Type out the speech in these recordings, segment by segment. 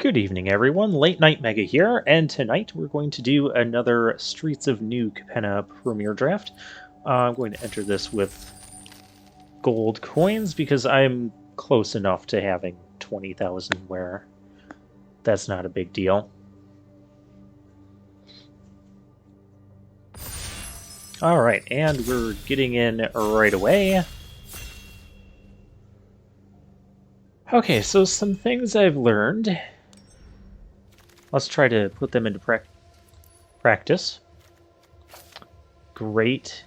Good evening, everyone. Late Night Mega here, and tonight we're going to do another Streets of New Capenna Premier Draft. I'm going to enter this with gold coins because I'm close enough to having 20,000 where that's not a big deal. Alright, and we're getting in right away. Okay, so some things I've learned. Let's try to put them into practice. Great.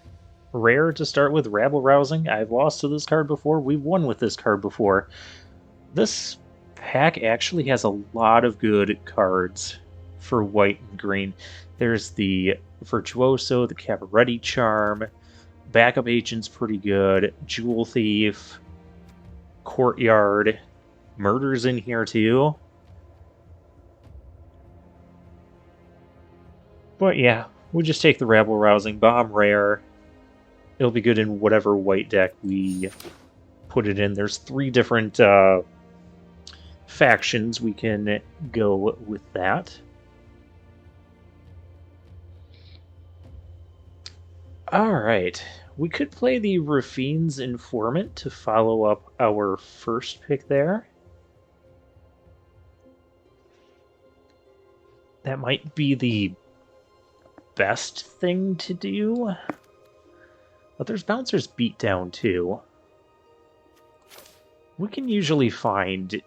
Rare to start with, rabble-rousing. I've lost to this card before. We've won with this card before. This pack actually has a lot of good cards for white and green. There's the Virtuoso, the Cabaretti Charm, Backup Agent's pretty good, Jewel Thief, Courtyard, Murder's in here too. But yeah, we'll just take the rabble-rousing, bomb rare. It'll be good in whatever white deck we put it in. There's 3 different factions we can go with that. Alright, we could play the Raffine's Informant to follow up our first pick there. That might be the best thing to do. But there's Bouncer's Beatdown too. We can usually find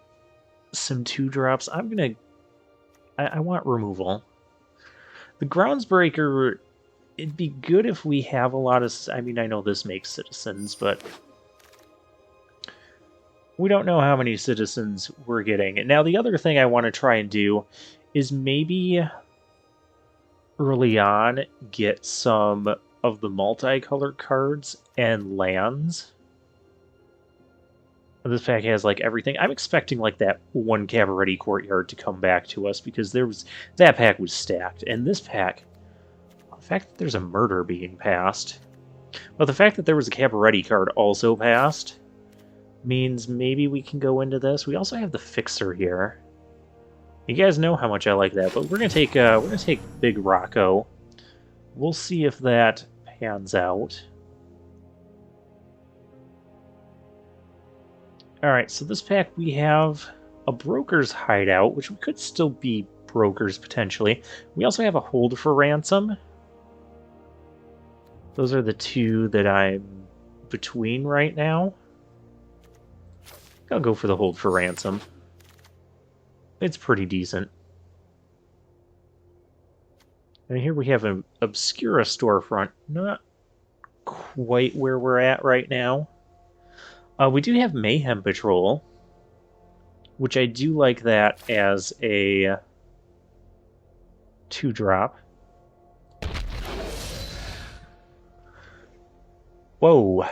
some 2-drops. I want removal. The Groundsbreaker, it'd be good if we have a lot of... I mean, I know this makes citizens, but we don't know how many citizens we're getting. Now, the other thing I want to try and do is maybe early on get some of the multicolored cards and lands. This pack has like everything. I'm expecting like that one Cabaretti Courtyard to come back to us because that pack was stacked, and this pack, the fact that there's a murder being passed, well, the fact that there was a Cabaretti card also passed means maybe we can go into this. We also have the Fixer here. You guys know how much I like that, but we're gonna take Big Rocco. We'll see if that pans out. Alright, so this pack we have a Broker's Hideout, which could still be Brokers potentially. We also have a Hold for Ransom. Those are the 2 that I'm between right now. I'll go for the Hold for Ransom. It's pretty decent. And here we have an Obscura storefront. Not quite where we're at right now. We do have Mayhem Patrol, which I do like that as a 2-drop. Whoa.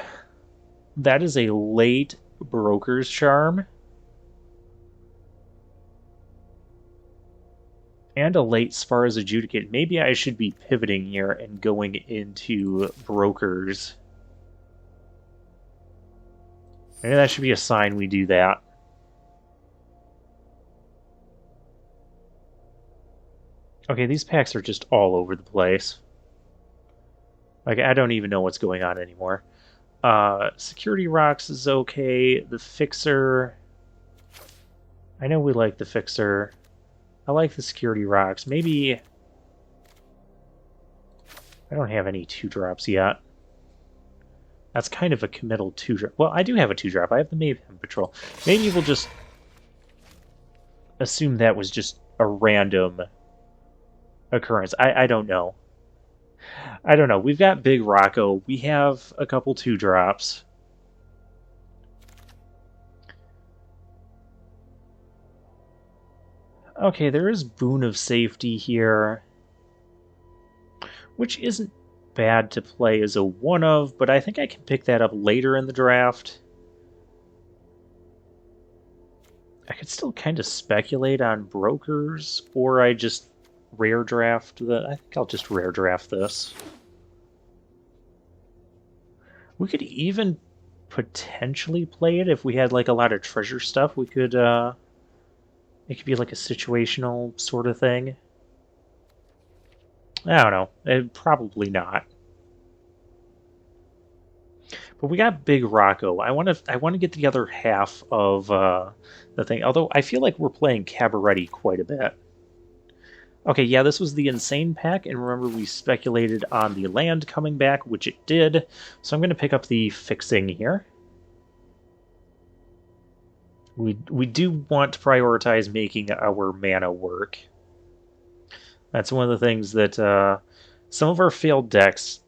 That is a late Broker's Charm. And a late Spar's Adjudicate. Maybe I should be pivoting here and going into Brokers. Maybe that should be a sign we do that. Okay, these packs are just all over the place. Like, I don't even know what's going on anymore. Security Rocks is okay. The Fixer... I know we like the Fixer. I like the Security Rocks. Maybe... I don't have any 2-drops yet. That's kind of a committal 2-drop. Well, I do have a 2-drop. I have the Mayhem Patrol. Maybe we'll just assume that was just a random occurrence. I don't know. I don't know. We've got Big Rocco. We have a couple 2-drops. Okay, there is Boon of Safety here, which isn't bad to play as a 1-of, but I think I can pick that up later in the draft. I could still kind of speculate on Brokers, or I just rare draft I think I'll just rare draft this. We could even potentially play it if we had like a lot of treasure stuff. We could It could be like a situational sort of thing. I don't know. Probably not. But we got Big Rocco. I want to get the other half of the thing. Although I feel like we're playing Cabaretti quite a bit. Okay, yeah, this was the Insane pack, and remember we speculated on the land coming back, which it did. So I'm going to pick up the Fixing here. We do want to prioritize making our mana work. That's one of the things that some of our failed decks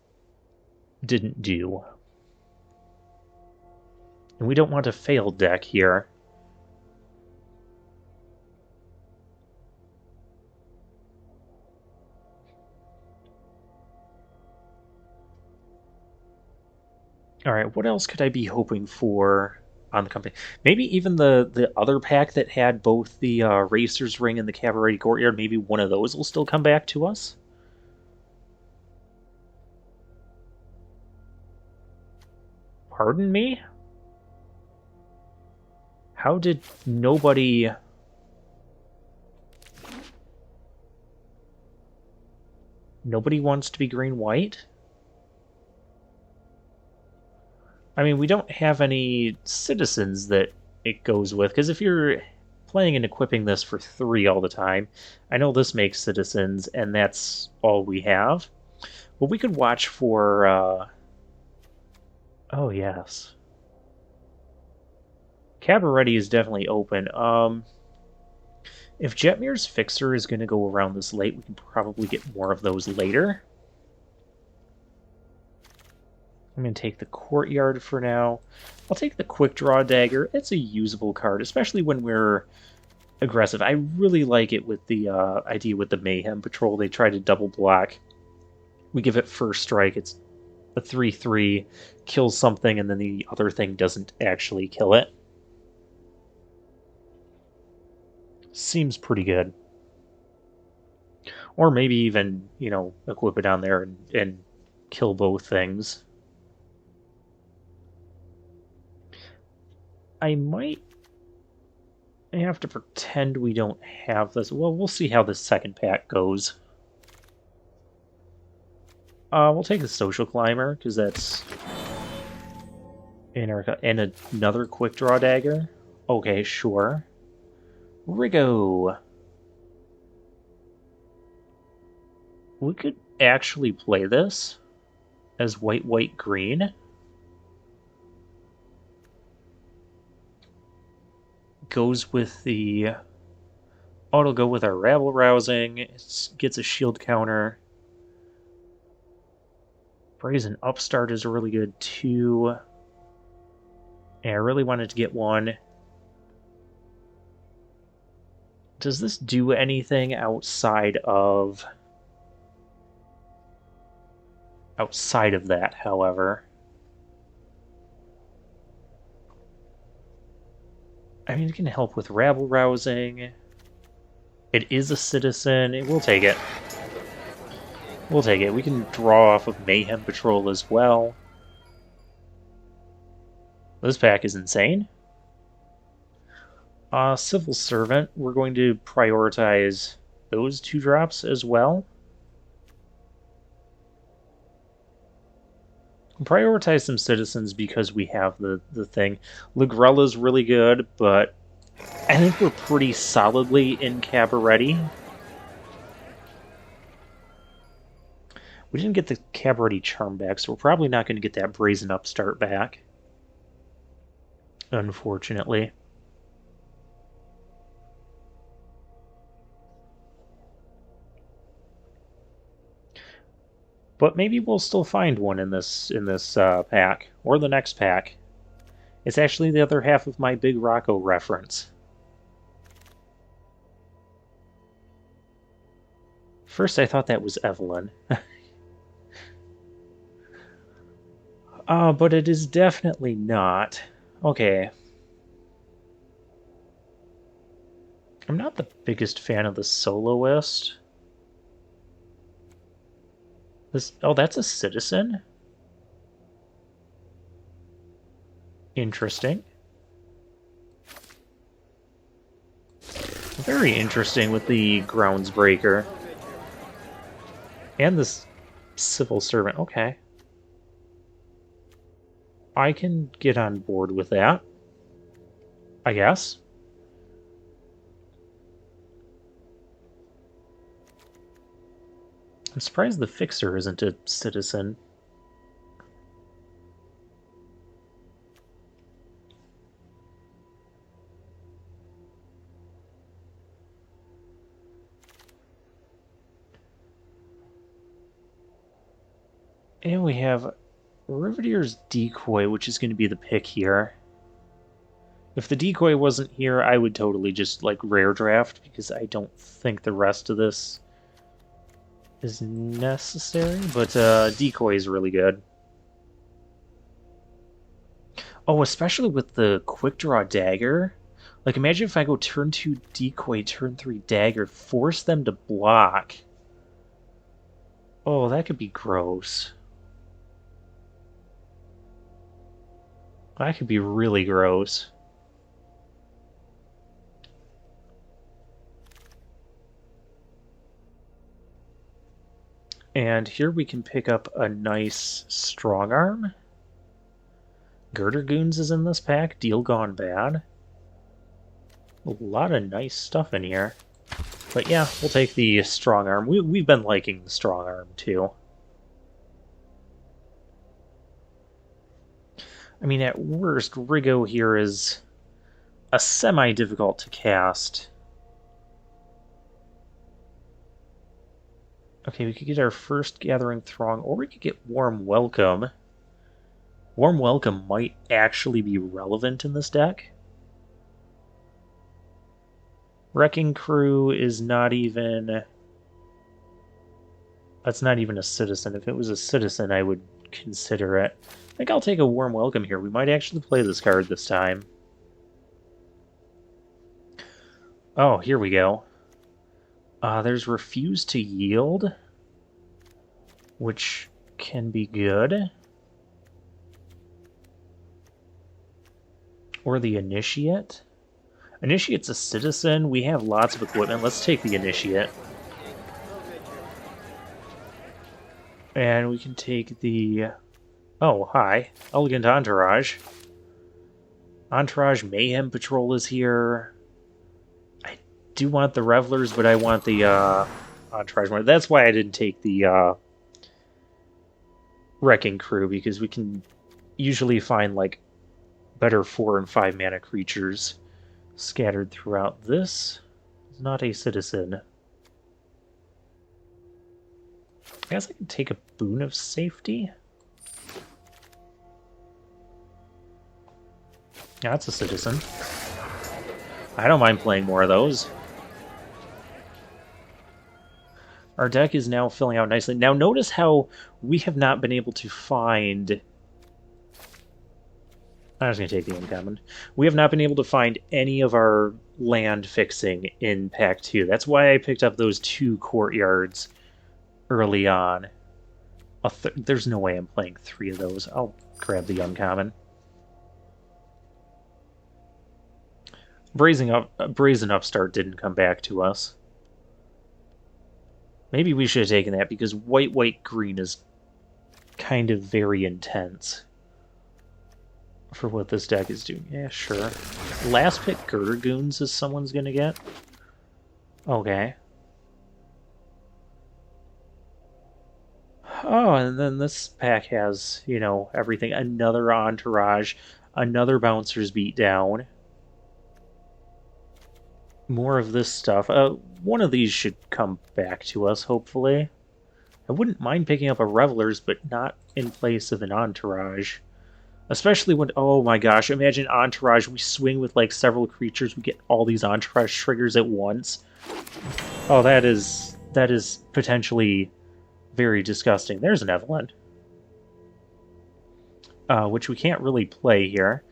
didn't do. And we don't want a failed deck here. Alright, what else could I be hoping for on the company? Maybe even the other pack that had both the Racer's Ring and the Cavalry Courtyard, maybe one of those will still come back to us? Pardon me? How did nobody... Nobody wants to be green-white? I mean, we don't have any citizens that it goes with, because if you're playing and equipping this for 3 all the time, I know this makes citizens, and that's all we have. Well, we could watch for... Oh, yes. Cabaretti is definitely open. If Jetmir's Fixer is going to go around this late, we can probably get more of those later. I'm going to take the Courtyard for now. I'll take the Quick Draw Dagger. It's a usable card, especially when we're aggressive. I really like it with the idea with the Mayhem Patrol. They try to double block. We give it first strike. It's a 3/3, kills something, and then the other thing doesn't actually kill it. Seems pretty good. Or maybe even, equip it on there and kill both things. I might have to pretend we don't have this. Well, we'll see how this second pack goes. We'll take the Social Climber, because that's in our... And another Quick Draw Dagger. Okay, sure. Rigo. We could actually play this as white, white, green. Goes with the... Oh, it'll go with our Rabble Rousing. It gets a shield counter. Brazen Upstart is really good too. And I really wanted to get one. Does this do anything outside of that, however? I mean, it can help with rabble rousing. It is a citizen. We'll take it. We'll take it. We can draw off of Mayhem Patrol as well. This pack is insane. Civil Servant, we're going to prioritize those 2 drops as well. Prioritize some citizens because we have the thing. Ligrella's really good, but I think we're pretty solidly in Cabaretti. We didn't get the Cabaretti Charm back, so we're probably not going to get that Brazen Upstart back. Unfortunately. But maybe we'll still find one in this pack, or the next pack. It's actually the other half of my Big Rocco reference. First I thought that was Evelyn. But it is definitely not. Okay. I'm not the biggest fan of the Soloist. Oh, that's a citizen? Interesting. Very interesting with the Groundsbreaker. And this Civil Servant. Okay. I can get on board with that, I guess. I'm surprised the Fixer isn't a citizen. And we have Rivetier's Decoy, which is going to be the pick here. If the Decoy wasn't here, I would totally just, like, rare draft, because I don't think the rest of this is necessary, but Decoy is really good. Oh, especially with the Quick Draw Dagger. Like, imagine if I go turn 2 Decoy, turn 3 Dagger, force them to block. Oh, that could be gross. That could be really gross. And here we can pick up a nice Strong Arm. Girder Goons is in this pack. Deal Gone Bad. A lot of nice stuff in here. But yeah, we'll take the Strong Arm. We've been liking the Strong Arm too. I mean, at worst, Riggo here is a semi-difficult to cast. Okay, we could get our first Gathering Throng, or we could get Warm Welcome. Warm Welcome might actually be relevant in this deck. Wrecking Crew is not even... That's not even a citizen. If it was a citizen, I would consider it. I think I'll take a Warm Welcome here. We might actually play this card this time. Oh, here we go. There's Refuse to Yield, which can be good. Or the Initiate. Initiate's a citizen. We have lots of equipment. Let's take the Initiate. And we can take the... Oh, hi. Elegant Entourage. Entourage Mayhem Patrol is here. I do want the Revelers, but I want the Entourage more. That's why I didn't take the Wrecking Crew, because we can usually find, like, better 4 and 5 mana creatures scattered throughout. This is not a citizen. I guess I can take a Boon of Safety. Yeah, that's a citizen. I don't mind playing more of those. Our deck is now filling out nicely. Now notice how we have not been able to find... I'm just going to take the uncommon. We have not been able to find any of our land fixing in Pack 2. That's why I picked up those 2 courtyards early on. There's no way I'm playing 3 of those. I'll grab the uncommon. Brazen Upstart didn't come back to us. Maybe we should have taken that, because white, green is kind of very intense for what this deck is doing. Yeah, sure. Last pick Girder Goons is someone's gonna get? Okay. Oh, and then this pack has, you know, everything. Another Entourage, another Bouncer's Beatdown. More of this stuff. One of these should come back to us, hopefully. I wouldn't mind picking up a Revelers, but not in place of an Entourage. Especially when, oh my gosh, imagine Entourage, we swing with like several creatures, we get all these Entourage triggers at once. Oh, that is potentially very disgusting. There's an Evelyn. Which we can't really play here.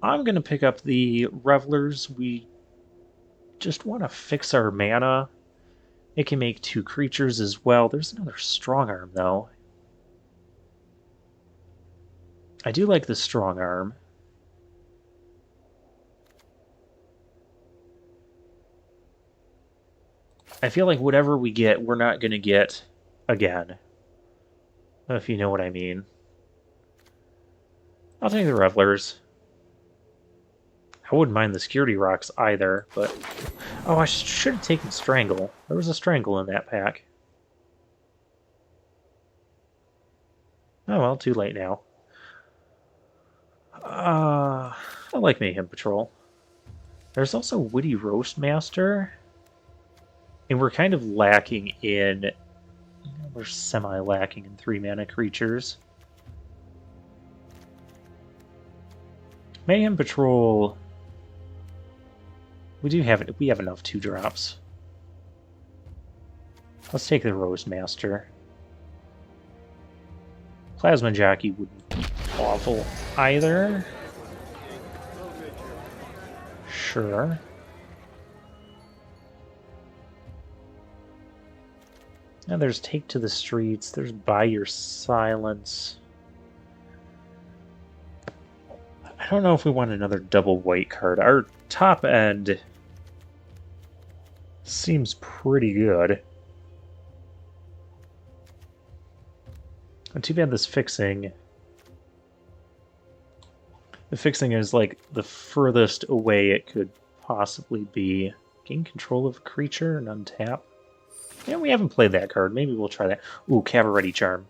I'm going to pick up the Revelers. We just want to fix our mana. It can make 2 creatures as well. There's another Strong Arm, though. I do like the Strong Arm. I feel like whatever we get, we're not going to get again. If you know what I mean. I'll take the Revelers. I wouldn't mind the security rocks either, but... Oh, I should have taken Strangle. There was a Strangle in that pack. Oh well, too late now. I like Mayhem Patrol. There's also Witty Roastmaster. And we're kind of lacking in... We're semi-lacking in 3-mana creatures. Mayhem Patrol... We have enough 2-drops. Let's take the Roastmaster. Plasma Jockey wouldn't be awful either. Sure. Now there's Take to the Streets, there's Buy Your Silence. I don't know if we want another double white card. Our top end seems pretty good. Too bad this fixing... The fixing is like the furthest away it could possibly be. Gain control of a creature and untap. Yeah, we haven't played that card. Maybe we'll try that. Ooh, Cavalry Charm.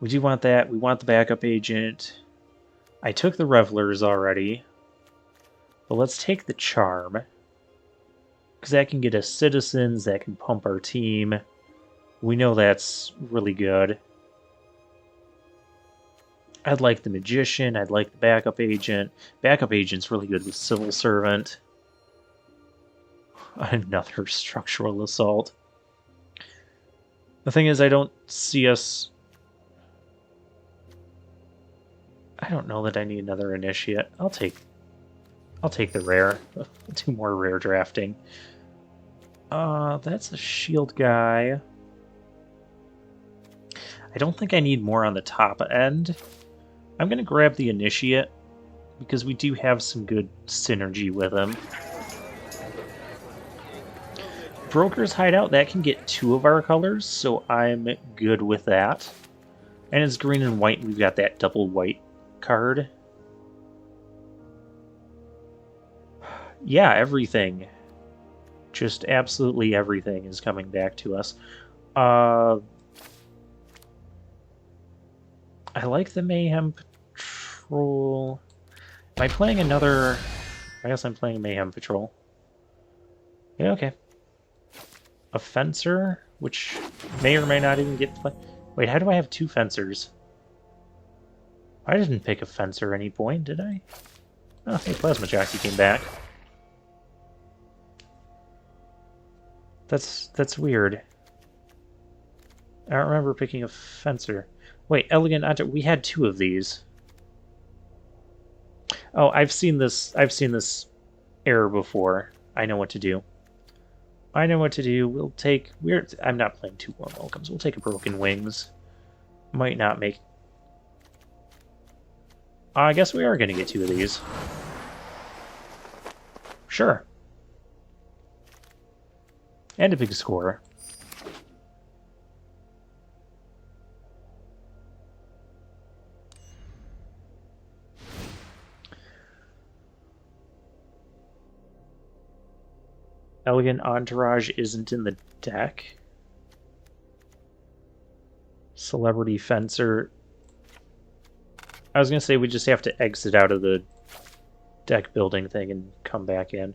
We do want that. We want the backup agent. I took the Revelers already. But let's take the Charm. Because that can get us citizens, that can pump our team. We know that's really good. I'd like the Magician, I'd like the Backup Agent. Backup Agent's really good with Civil Servant. Another Structural Assault. The thing is, I don't see us... I don't know that I need another Initiate. I'll take the rare. 2 more rare drafting. That's a shield guy. I don't think I need more on the top end. I'm going to grab the Initiate, because we do have some good synergy with him. Broker's Hideout, that can get 2 of our colors, so I'm good with that. And it's green and white, we've got that double white card. Yeah, everything. Just absolutely everything is coming back to us. I like the Mayhem Patrol. Am I playing another... I guess I'm playing Mayhem Patrol. Yeah, okay. A Fencer, which may or may not even get played. Wait, how do I have 2 Fencers? I didn't pick a Fencer at any point, did I? Oh, hey, Plasma Jockey came back. That's weird. I don't remember picking a Fencer. Wait, Elegant Entourage. We had 2 of these. Oh, I've seen this error before. I know what to do. I know what to do. We'll take... I'm not playing 2 more Welcomes. We'll take a Broken Wings. Might not make... I guess we are going to get 2 of these. Sure. And a big score. Elegant Entourage isn't in the deck. Celebrity Fencer. I was going to say we just have to exit out of the deck building thing and come back in.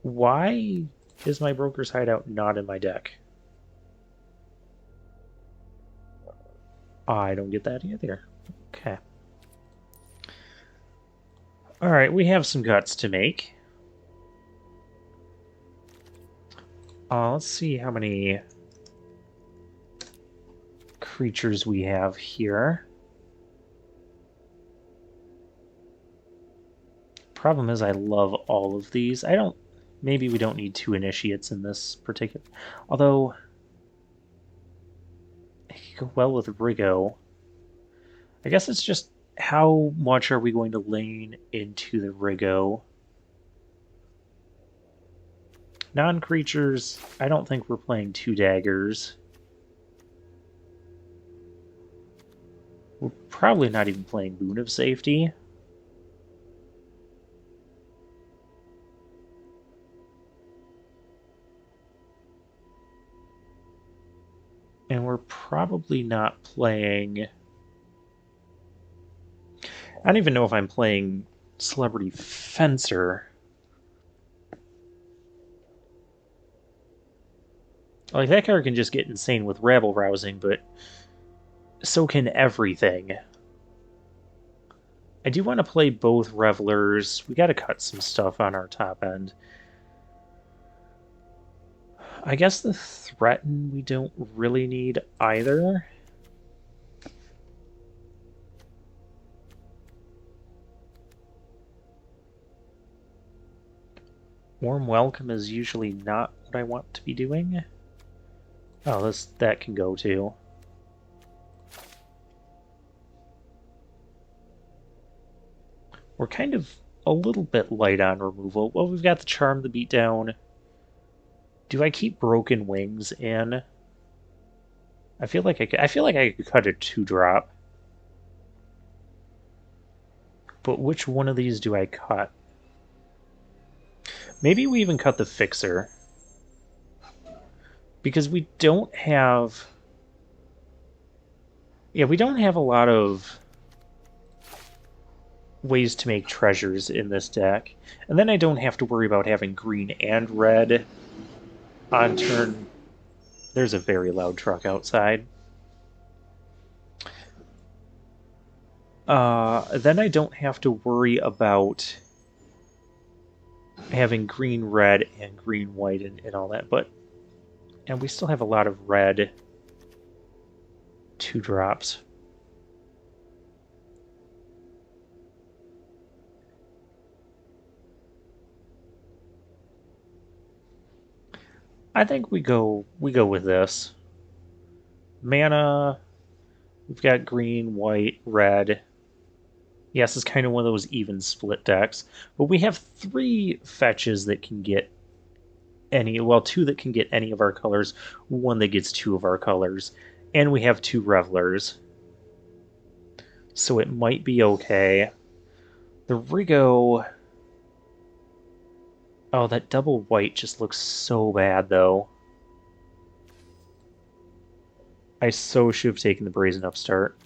Why is my Broker's Hideout not in my deck? I don't get that either. Okay. Alright, we have some guts to make. Let's see how many creatures we have here. Problem is I love all of these. Maybe we don't need 2 initiates in this particular... Although, it could go well with Rigo. I guess it's just how much are we going to lean into the Rigo? Non-creatures, I don't think we're playing 2 daggers. We're probably not even playing Boon of Safety. And we're probably not playing... I don't even know if I'm playing Celebrity Fencer. Like, that card can just get insane with rabble rousing, but so can everything. I do want to play both Revelers. We got to cut some stuff on our top end. I guess the Threaten we don't really need either. Warm Welcome is usually not what I want to be doing. Oh, that can go too. We're kind of a little bit light on removal. Well, we've got the Charm, the Beatdown. Do I keep Broken Wings in? I feel like I could cut a 2-drop. But which one of these do I cut? Maybe we even cut the Fixer. Because we don't have... Yeah, we don't have a lot of ways to make treasures in this deck. And then I don't have to worry about having green and red on turn. There's a very loud truck outside. Then I don't have to worry about having green, red, and green, white, and all that. And we still have a lot of red 2-drops. I think we go with this. Mana, we've got green, white, red. Yes, it's kind of one of those even split decks. But we have 3 fetches that can get any, well, 2 that can get any of our colors, 1 that gets 2 of our colors, and we have 2 Revelers. So it might be okay. The Rigo... Oh, that double white just looks so bad, though. I so should have taken the Brazen Upstart.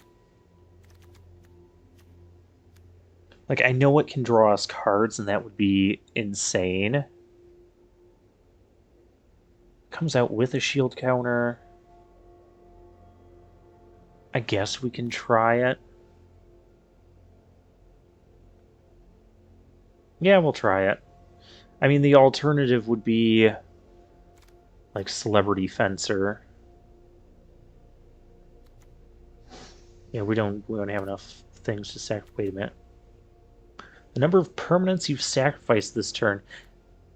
Like, I know it can draw us cards, and that would be insane. Comes out with a shield counter. I guess we can try it. Yeah, we'll try it. I mean, the alternative would be like Celebrity Fencer. Yeah, we don't have enough things to sacrifice. Wait a minute. The number of permanents you've sacrificed this turn,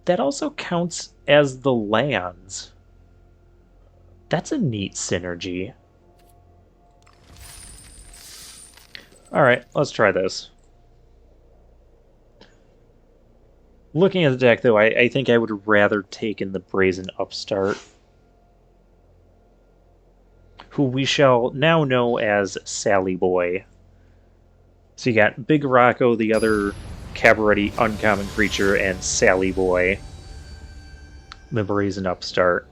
that also counts as the lands. That's a neat synergy. Alright, let's try this. Looking at the deck, though, I think I would have rather taken the Brazen Upstart, who we shall now know as Sally Boy. So you got Big Rocco, the other Cabaret uncommon creature, and Sally Boy, the Brazen Upstart.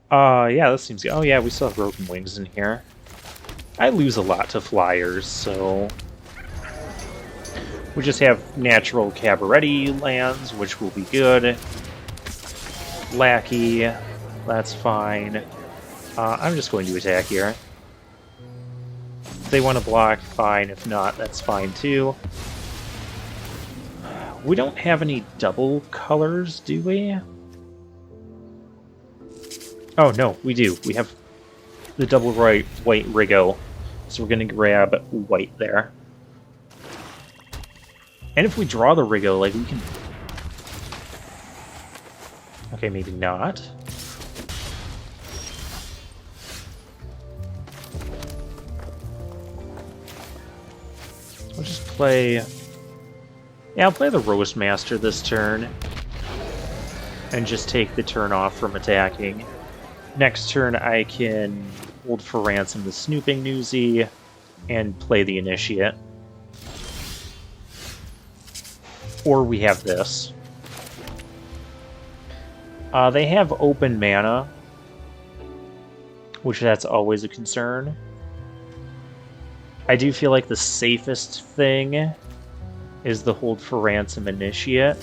Yeah, this seems good. Oh yeah, we still have Broken Wings in here. I lose a lot to flyers, so we just have natural Cabaret lands, which will be good. Lackey, that's fine. I'm just going to attack here. If they want to block, fine. If not, that's fine too. We don't have any double colors, do we? Oh, no, we do. We have the double white Rigo. So we're going to grab white there. And if we draw the Rigo, like, we can... Okay, maybe not. We'll just play Yeah, I'll play the Roast Master this turn. And just take the turn off from attacking. Next turn I can hold for ransom the Snooping Newsy and play the Initiate. Or we have this. They have open mana, which that's always a concern. I do feel like the safest thing is the hold for ransom Initiate.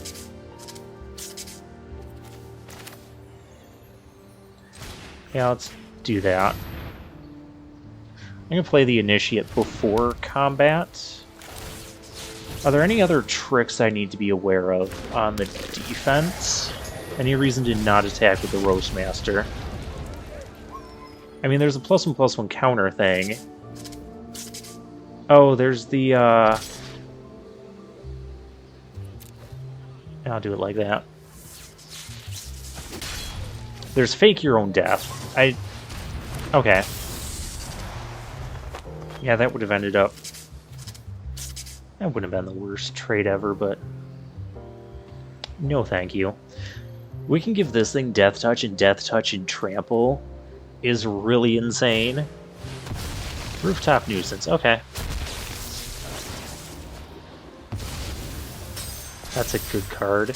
Yeah, let's do that. I'm going to play the Initiate before combat. Are there any other tricks I need to be aware of on the defense? Any reason to not attack with the Roast Master? I mean, there's a +1/+1 counter thing. Oh, there's the, I'll do it like that. There's fake your own death. Okay. Yeah, that would have ended up... That wouldn't have been the worst trade ever, but... No thank you. We can give this thing Death Touch, and Death Touch and Trample is really insane. Rooftop Nuisance, okay. That's a good card.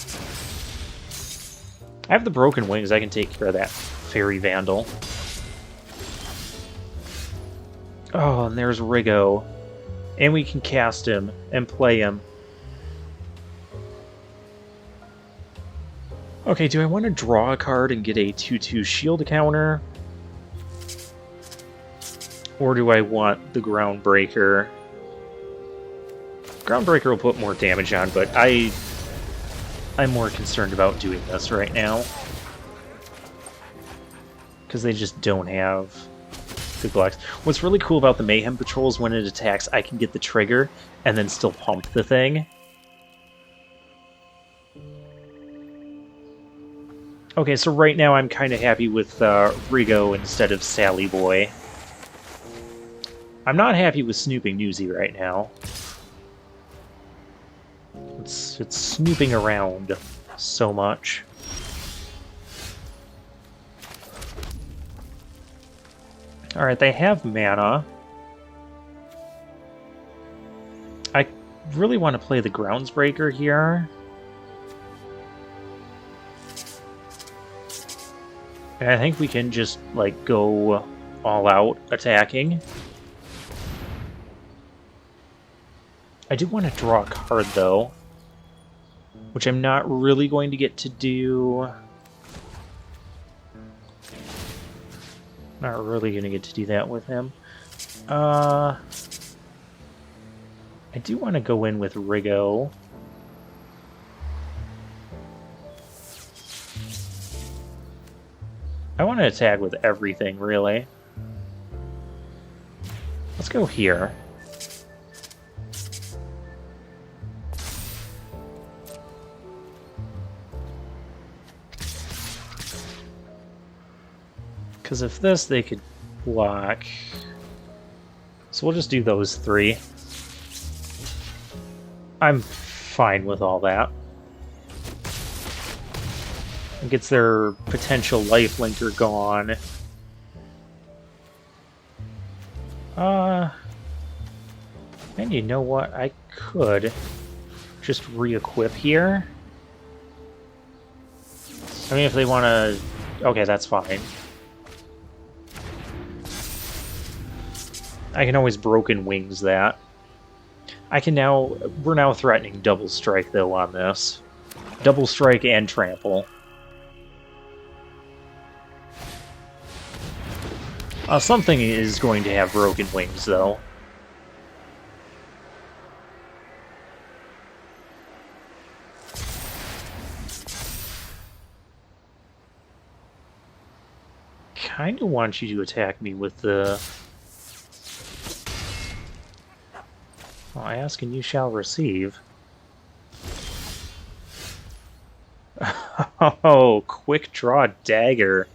I have the Broken Wings, I can take care of that Fairy Vandal. Oh, and there's Riggo. And we can cast him and play him. Okay, do I want to draw a card and get a 2/2 shield counter? Or do I want the Groundbreaker? Groundbreaker will put more damage on, but I'm more concerned about doing this right now. Because they just don't have good blocks. What's really cool about the Mayhem Patrol is when it attacks, I can get the trigger and then still pump the thing. Okay, so right now I'm kind of happy with Riggo instead of Sally Boy. I'm not happy with Snooping Newsy right now. It's snooping around so much. Alright, they have mana. I really want to play the Groundsbreaker here. And I think we can just, like, go all out attacking. I do want to draw a card, though. Which I'm not really going to get to do. Not really going to get to do that with him. I do want to go in with Riggo. I want to attack with everything, really. Let's go here. Because if this, they could block. So we'll just do those three. I'm fine with all that. It gets their potential lifelinker gone. And you know what? I could just re-equip here. I mean, if they want to... Okay, that's fine. I can always Broken Wings that. I can now... We're now threatening Double Strike, though, on this. Double Strike and Trample. Something is going to have Broken Wings, though. Kinda want you to attack me with the... Well, I ask and you shall receive. Oh, quick draw dagger.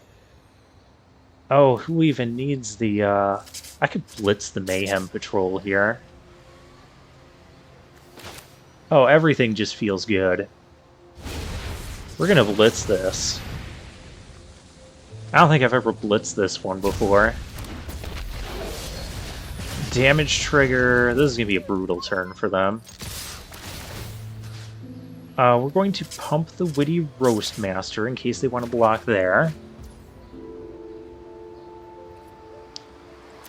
Oh, who even needs the, I could blitz the Mayhem Patrol here. Oh, everything just feels good. We're gonna blitz this. I don't think I've ever blitzed this one before. Damage trigger. This is gonna be a brutal turn for them. We're going to pump the Witty Roastmaster in case they want to block there.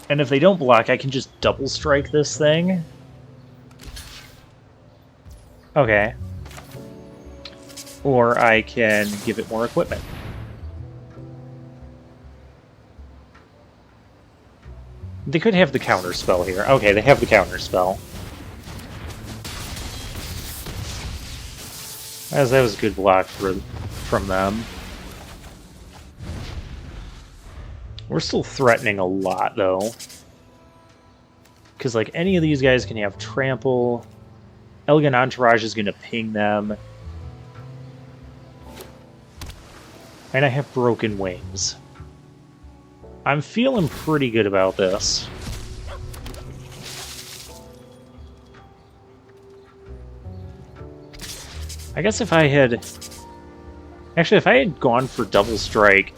And if they don't block, I can just double strike this thing. Okay. Or I can give it more equipment. They could have the counter spell here. Okay, they have the counter spell. That was a good block from them. We're still threatening a lot, though. Because, like, any of these guys can have trample. Elegant Entourage is going to ping them. And I have broken wings. I'm feeling pretty good about this. I guess if I had... Actually, if I had gone for double strike,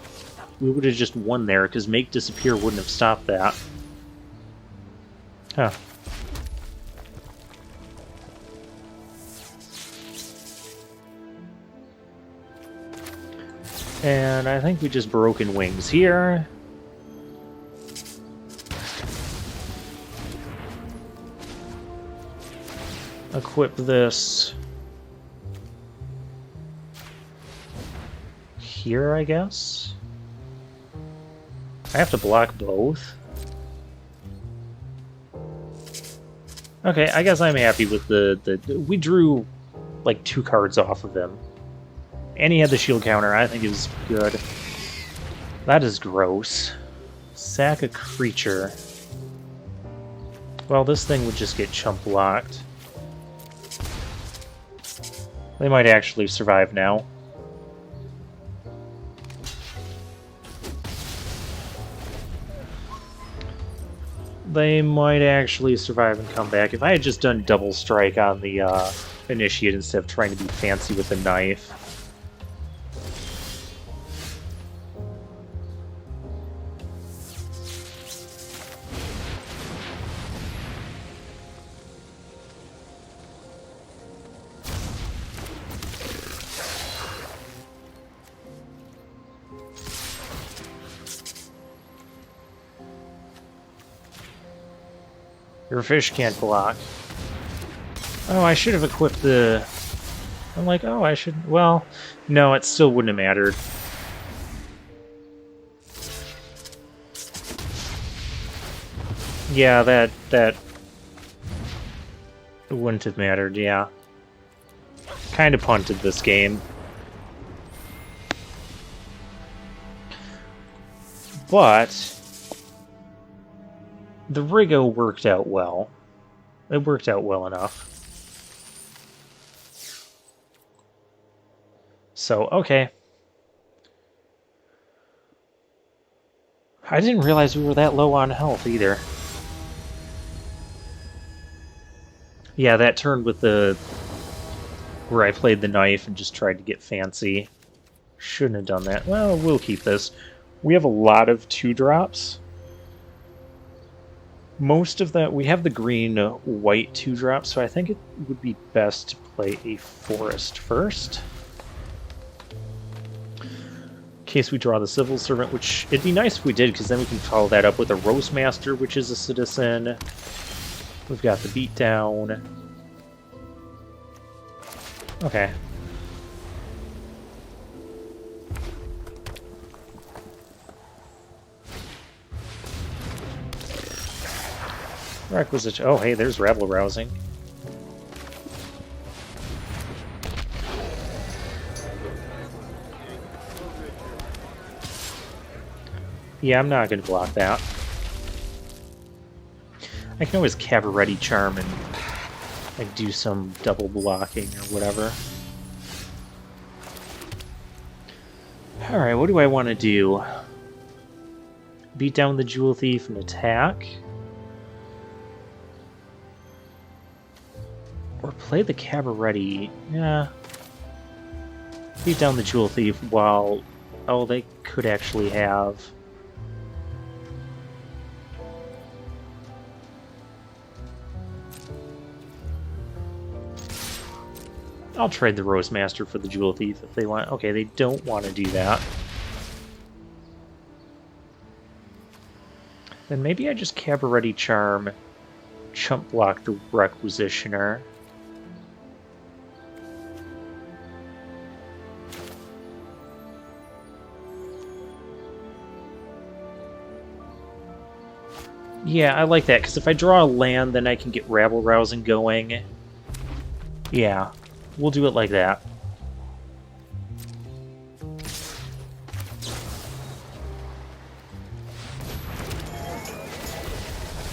we would have just won there, because Make Disappear wouldn't have stopped that. Huh. And I think we just broken wings here. Equip this here, I guess. I have to block both. Okay, I guess I'm happy with the we drew like 2 cards off of him. And he had the shield counter. I think it was good. That is gross. Sack a creature. Well, this thing would just get chump blocked. They might actually survive now. They might actually survive and come back. If I had just done double strike on the initiate instead of trying to be fancy with the knife. Your fish can't block. Oh, I should have equipped the... I'm like, oh, I should... Well, no, it still wouldn't have mattered. Yeah, that wouldn't have mattered, yeah. Kind of punted this game. But... the Rigo worked out well. It worked out well enough. So, okay. I didn't realize we were that low on health either. Yeah, that turn with the... where I played the knife and just tried to get fancy. Shouldn't have done that. Well, we'll keep this. We have a lot of 2-drops. Most of that, we have the green-white 2-drop, so I think it would be best to play a forest first. In case we draw the Civil Servant, which it'd be nice if we did, because then we can follow that up with a Roastmaster, which is a citizen. We've got the Beatdown. Okay. Requisition. Oh, hey, there's rabble rousing. Yeah, I'm not going to block that. I can always Cabaretti Charm and like do some double blocking or whatever. Alright, what do I want to do? Beat down the Jewel Thief and attack. Or play the Cabaretti. Yeah. Beat down the Jewel Thief while... Oh, they could actually have... I'll trade the Roastmaster for the Jewel Thief if they want. Okay, they don't want to do that. Then maybe I just Cabaretti Charm, chump block the Requisitioner. Yeah, I like that, because if I draw a land, then I can get Rabble-Rousing going. Yeah, we'll do it like that.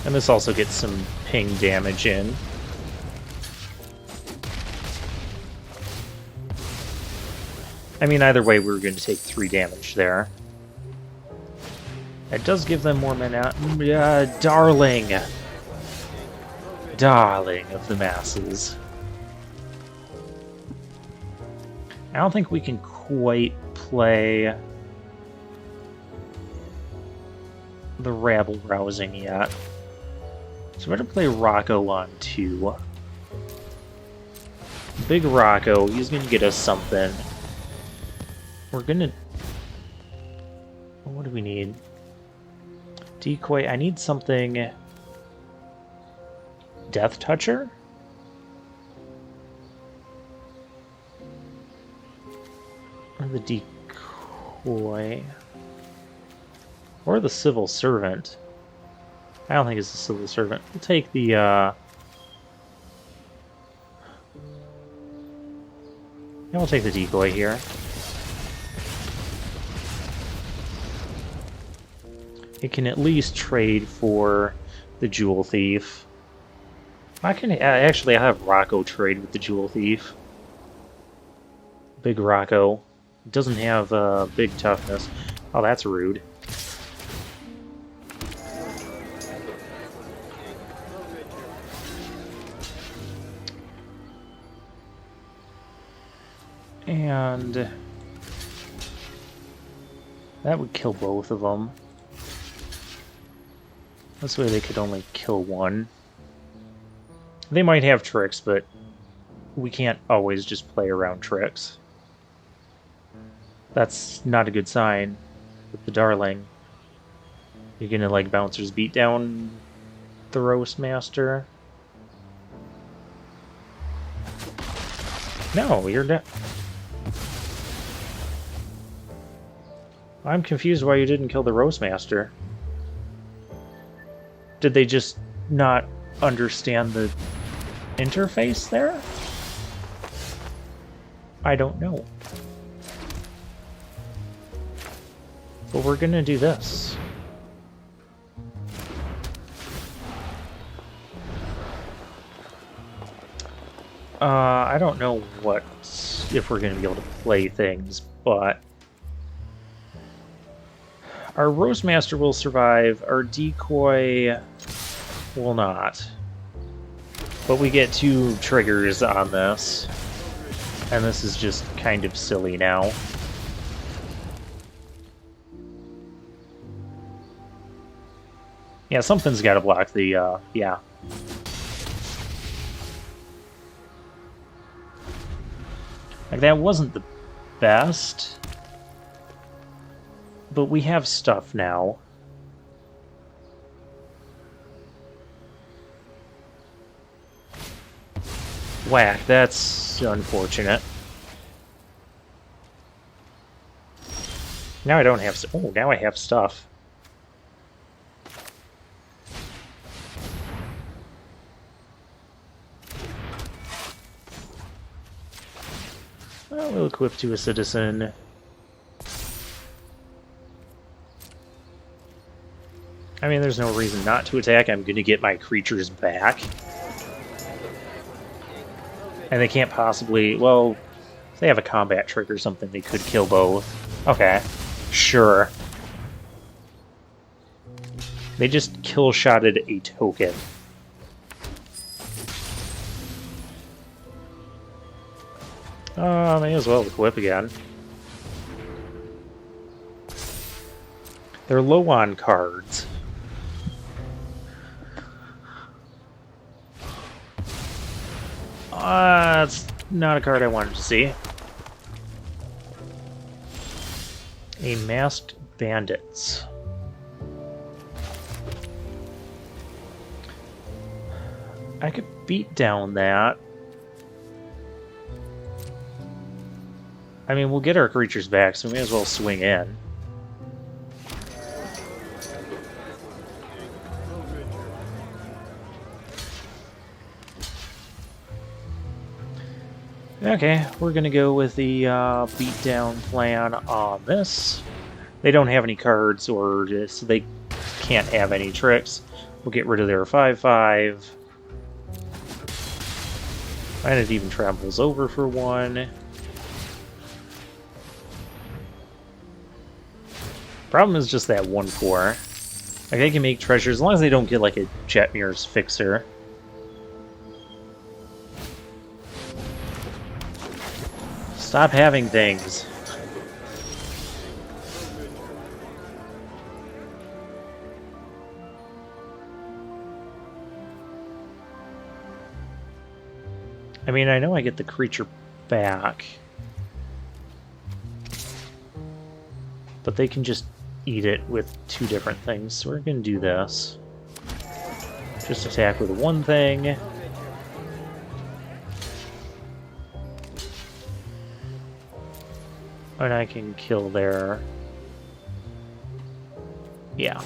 And this also gets some ping damage in. I mean, either way, we're going to take 3 damage there. It does give them more mana. Darling! Darling of the masses. I don't think we can quite play the Rabble-Rousing yet. So we're going to play Rocco on 2. Big Rocco, he's going to get us something. We're going to... What do we need? Decoy, I need something... Death Toucher? Or the Decoy... Or the Civil Servant. I don't think it's the Civil Servant. We'll take the, Yeah, we'll take the Decoy here. It can at least trade for the Jewel Thief. I can actually I have Rocco trade with the Jewel Thief. Big Rocco. Doesn't have big toughness. Oh, that's rude. And that would kill both of them. This way they could only kill one. They might have tricks, but we can't always just play around tricks. That's not a good sign with the Darling. You're gonna, like, Bouncers beat down the Roastmaster? No, you're dead. I'm confused why you didn't kill the Roastmaster. Did they just not understand the interface there? I don't know. But we're gonna do this. I don't know what if we're gonna be able to play things, but our Roastmaster will survive, our Decoy will not. But we get 2 triggers on this, and this is just kind of silly now. Yeah, something's got to block the, yeah. Like, that wasn't the best. But we have stuff now. Whack, that's unfortunate. Now I don't have... Oh, now I have stuff. Well, we'll equip to a citizen. I mean, there's no reason not to attack. I'm going to get my creatures back. And they can't possibly... Well, if they have a combat trick or something, they could kill both. Okay, sure. They just kill-shotted a token. May as well equip again. They're low on cards. That's not a card I wanted to see. A Masked Bandits. I could beat down that. I mean, we'll get our creatures back, so we may as well swing in. Okay, we're gonna go with the beatdown plan on this. They don't have any cards, or so they can't have any tricks. We'll get rid of their 5/5. And it even travels over for one. Problem is just that 1/4. Like, they can make treasures as long as they don't get like a Jetmir's Fixer. Stop having things. I mean, I know I get the creature back, but they can just eat it with two different things, so we're gonna do this. Just attack with one thing. And I can kill their... Yeah.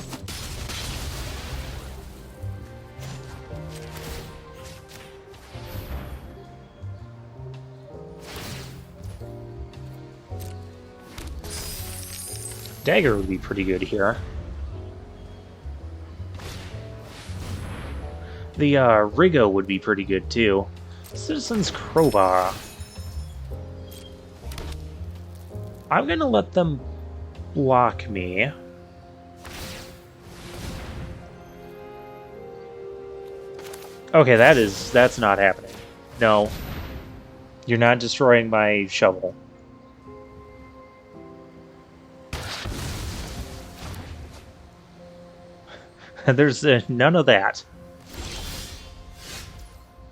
Dagger would be pretty good here. The Rigo would be pretty good too. Citizen's Crowbar. I'm gonna let them block me. Okay, that's not happening. No. You're not destroying my shovel. There's none of that.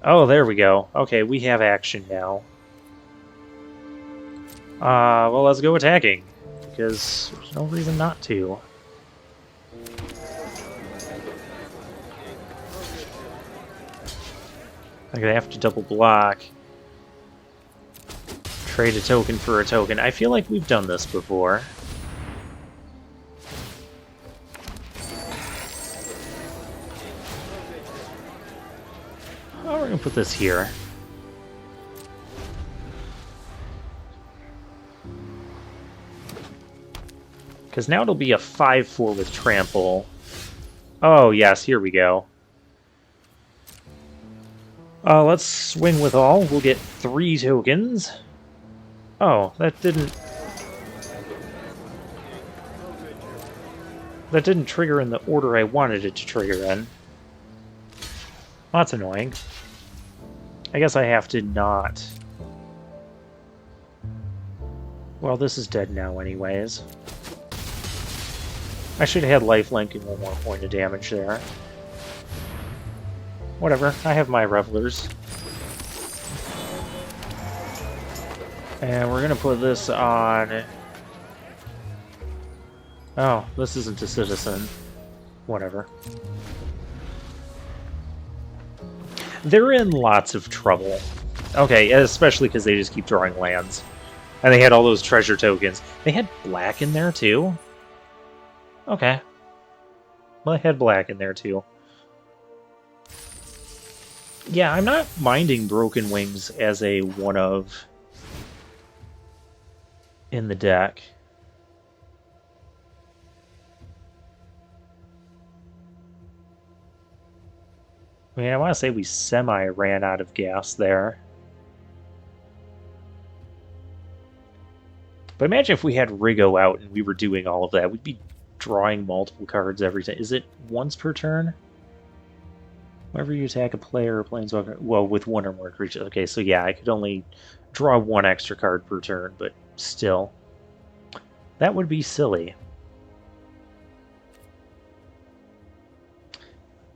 Oh, there we go. Okay, we have action now. Well, let's go attacking, because there's no reason not to. I'm gonna have to double block. Trade a token for a token. I feel like we've done this before. Oh, we're gonna put this here. Because now it'll be a 5/4 with trample. Oh, yes, here we go. Let's swing with all. We'll get 3 tokens. Oh, that didn't trigger in the order I wanted it to trigger in. Well, that's annoying. I guess I have to not... Well, this is dead now anyways. I should have had lifelink and 1 more point of damage there. Whatever, I have my revelers. And we're gonna put this on... Oh, this isn't a citizen. Whatever. They're in lots of trouble. Okay, especially because they just keep drawing lands. And they had all those treasure tokens. They had black in there too? Okay. Well, they had black in there too. Yeah, I'm not minding Broken Wings as a one-of in the deck. I mean, I want to say we semi-ran out of gas there. But imagine if we had Rigo out and we were doing all of that. We'd be drawing multiple cards every time. Is it once per turn? Whenever you attack a player or planeswalker... Well, with 1 or more creatures. Okay, so yeah, I could only draw one extra card per turn, but still. That would be silly.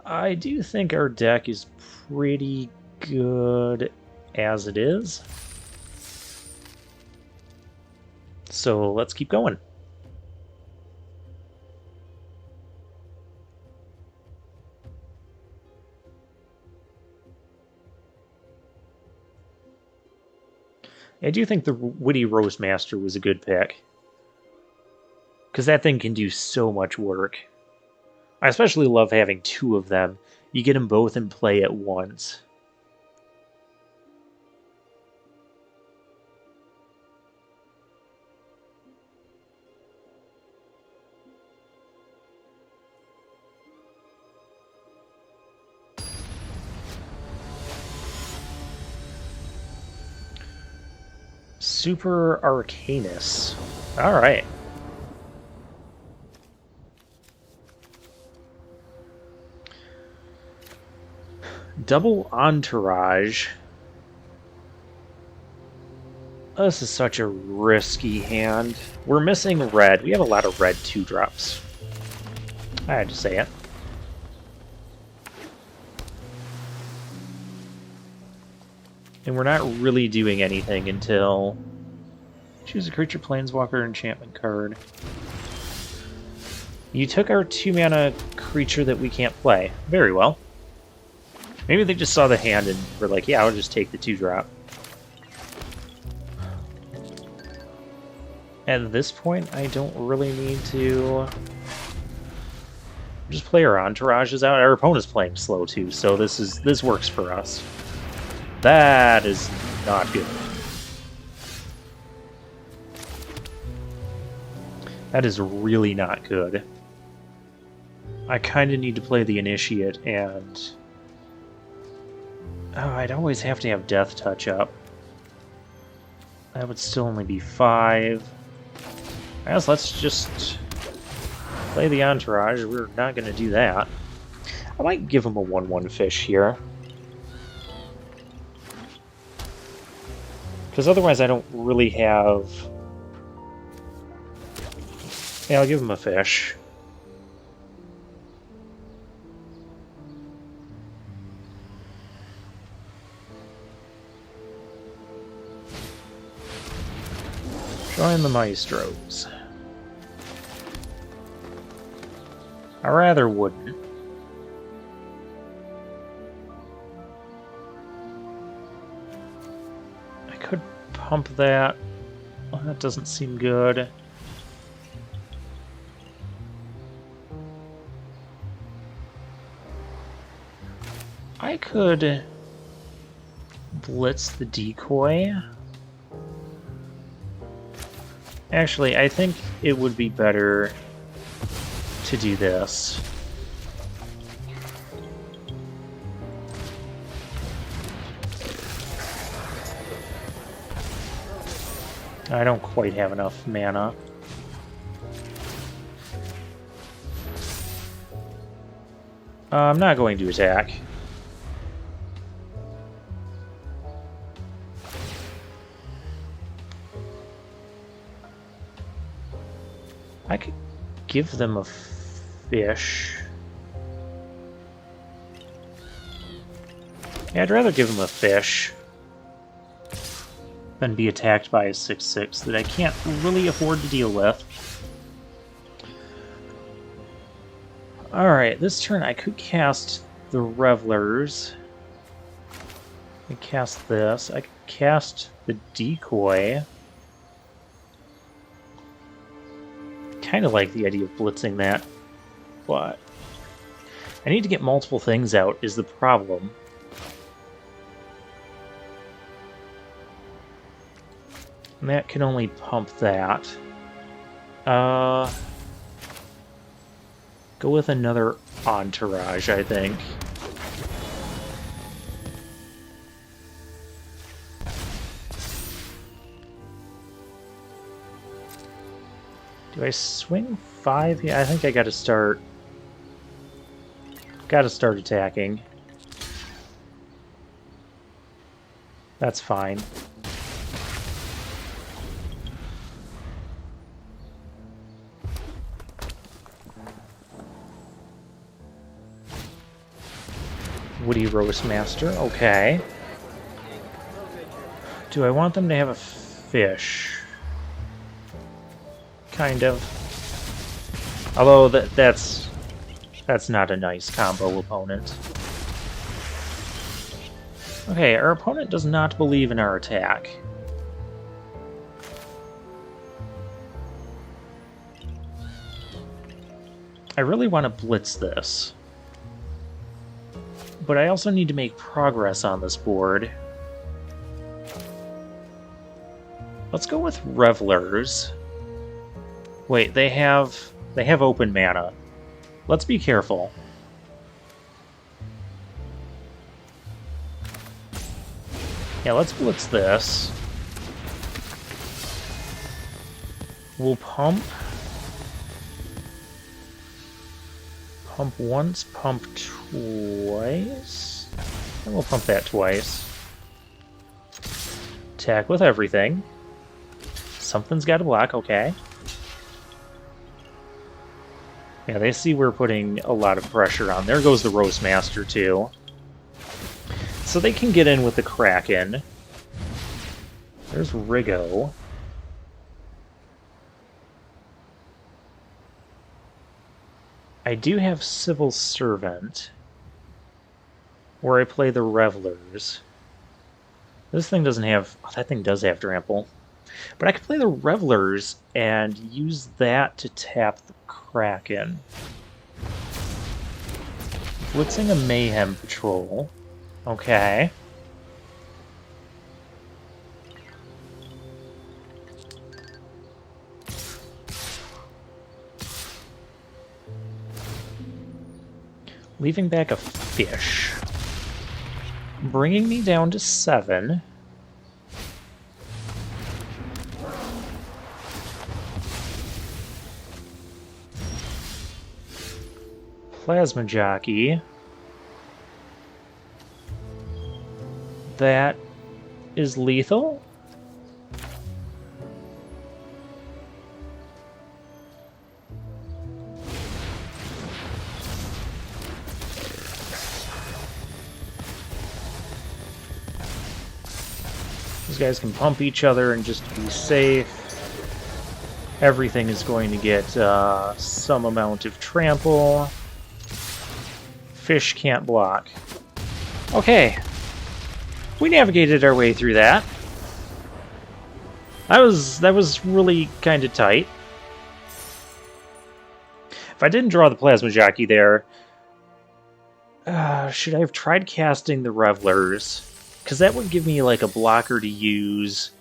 I do think our deck is pretty good as it is. So let's keep going. I do think the Witty Roastmaster was a good pick. Because that thing can do so much work. I especially love having two of them. You get them both in play at once. Super Arcanus. Alright. Double Entourage. This is such a risky hand. We're missing red. We have a lot of red 2-drops. I had to say it. And we're not really doing anything until... Choose a creature, planeswalker, enchantment card. You took our 2-mana creature that we can't play. Very well. Maybe they just saw the hand and were like, yeah, I'll just take the 2-drop. At this point, I don't really need to... Just play our entourages out. Our opponent's playing slow too, so this works for us. That is not good. That is really not good. I kind of need to play the Initiate, and... Oh, I'd always have to have Death Touch up. That would still only be 5. I guess let's just play the Entourage. We're not going to do that. I might give him a 1/1 fish here. Because otherwise I don't really have... Yeah, I'll give him a fish. Join the Maestros. I rather wouldn't. I could pump that. Well, that doesn't seem good. I could blitz the decoy. Actually, I think it would be better to do this. I don't quite have enough mana. I'm not going to attack. I could give them a fish. Yeah, I'd rather give them a fish than be attacked by a 6/6 that I can't really afford to deal with. Alright, this turn I could cast the Revelers. I could cast this. I could cast the Decoy. Kind of like the idea of blitzing that, but I need to get multiple things out is the problem. And that can only pump that. Go with another Entourage, I think. Do I swing 5? Yeah, I think I gotta start attacking. That's fine. Woody Roastmaster, okay. Do I want them to have a fish? Kind of. Although that's not a nice combo opponent. Okay, our opponent does not believe in our attack. I really want to blitz this. But I also need to make progress on this board. Let's go with Revelers. Wait, they have open mana. Let's be careful. Yeah, let's blitz this. We'll pump. Pump once, pump twice. And we'll pump that twice. Attack with everything. Something's got to block, okay. Yeah, they see we're putting a lot of pressure on. There goes the Roastmaster, too. So they can get in with the Kraken. There's Riggo. I do have Civil Servant, where I play the Revelers. This thing doesn't have... Oh, that thing does have Trample. But I could play the Revelers and use that to tap the Kraken. Blitzing a Mayhem Patrol. Okay. Leaving back a fish. Bringing me down to 7. Plasma Jockey. That is lethal? These guys can pump each other and just be safe. Everything is going to get some amount of trample. Fish can't block. Okay. We navigated our way through that. That was really kind of tight. If I didn't draw the Plasma Jockey there, should I have tried casting the Revelers? Because that would give me like a blocker to use.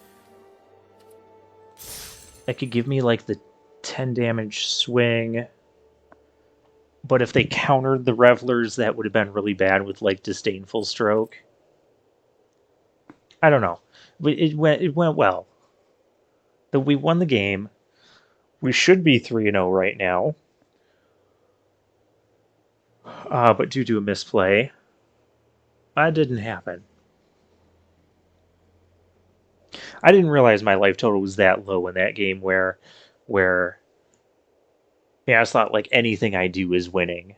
That could give me like the 10 damage swing. But if they countered the Revelers, that would have been really bad with like Disdainful Stroke. I don't know. It went well. We won the game. We should be 3-0 right now. But due to a misplay, that didn't happen. I didn't realize my life total was that low in that game where yeah, I just thought like anything I do is winning.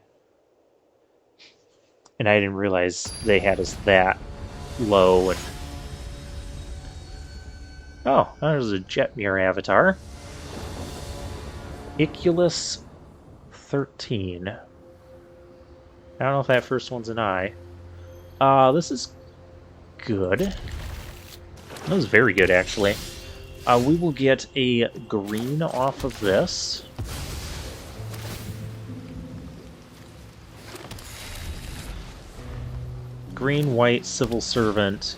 And I didn't realize they had us that low. And oh, there's a Jetmir avatar. Iculus 13. I don't know if that first one's an eye. This is good. That was very good, actually. We will get a green off of this. Green, white, Civil Servant.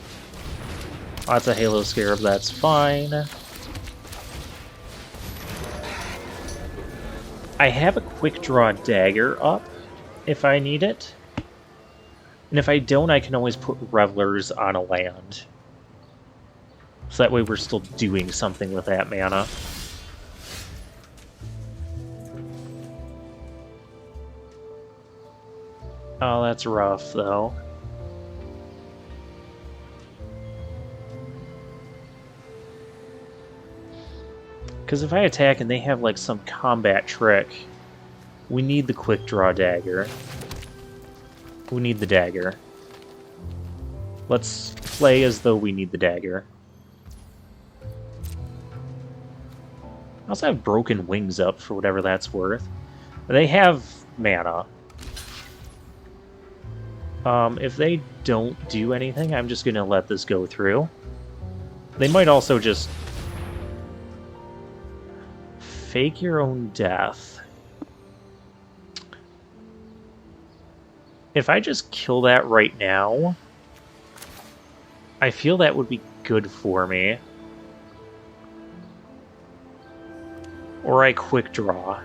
Lots of Halo Scarab, that's fine. I have a Quick Draw Dagger up if I need it. And if I don't, I can always put Revelers on a land. So that way we're still doing something with that mana. Oh, that's rough, though. Because if I attack and they have, like, some combat trick, we need the Quick Draw Dagger. We need the dagger. Let's play as though we need the dagger. I also have broken wings up for whatever that's worth. They have mana. If they don't do anything, I'm just gonna let this go through. They might also just fake your own death. If I just kill that right now, I feel that would be good for me. Or I quick draw.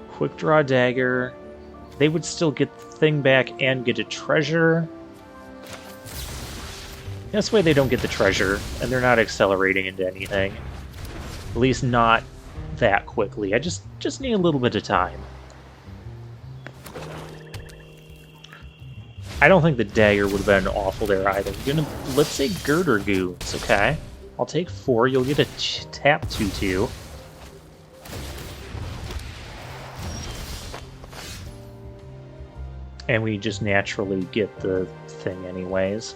Quick draw dagger. They would still get the thing back and get a treasure. This way they don't get the treasure, and they're not accelerating into anything. At least not that quickly. I just need a little bit of time. I don't think the dagger would have been awful there either. Let's say Girder Goons, okay? I'll take 4. You'll get a tap 2/2. And we just naturally get the thing anyways.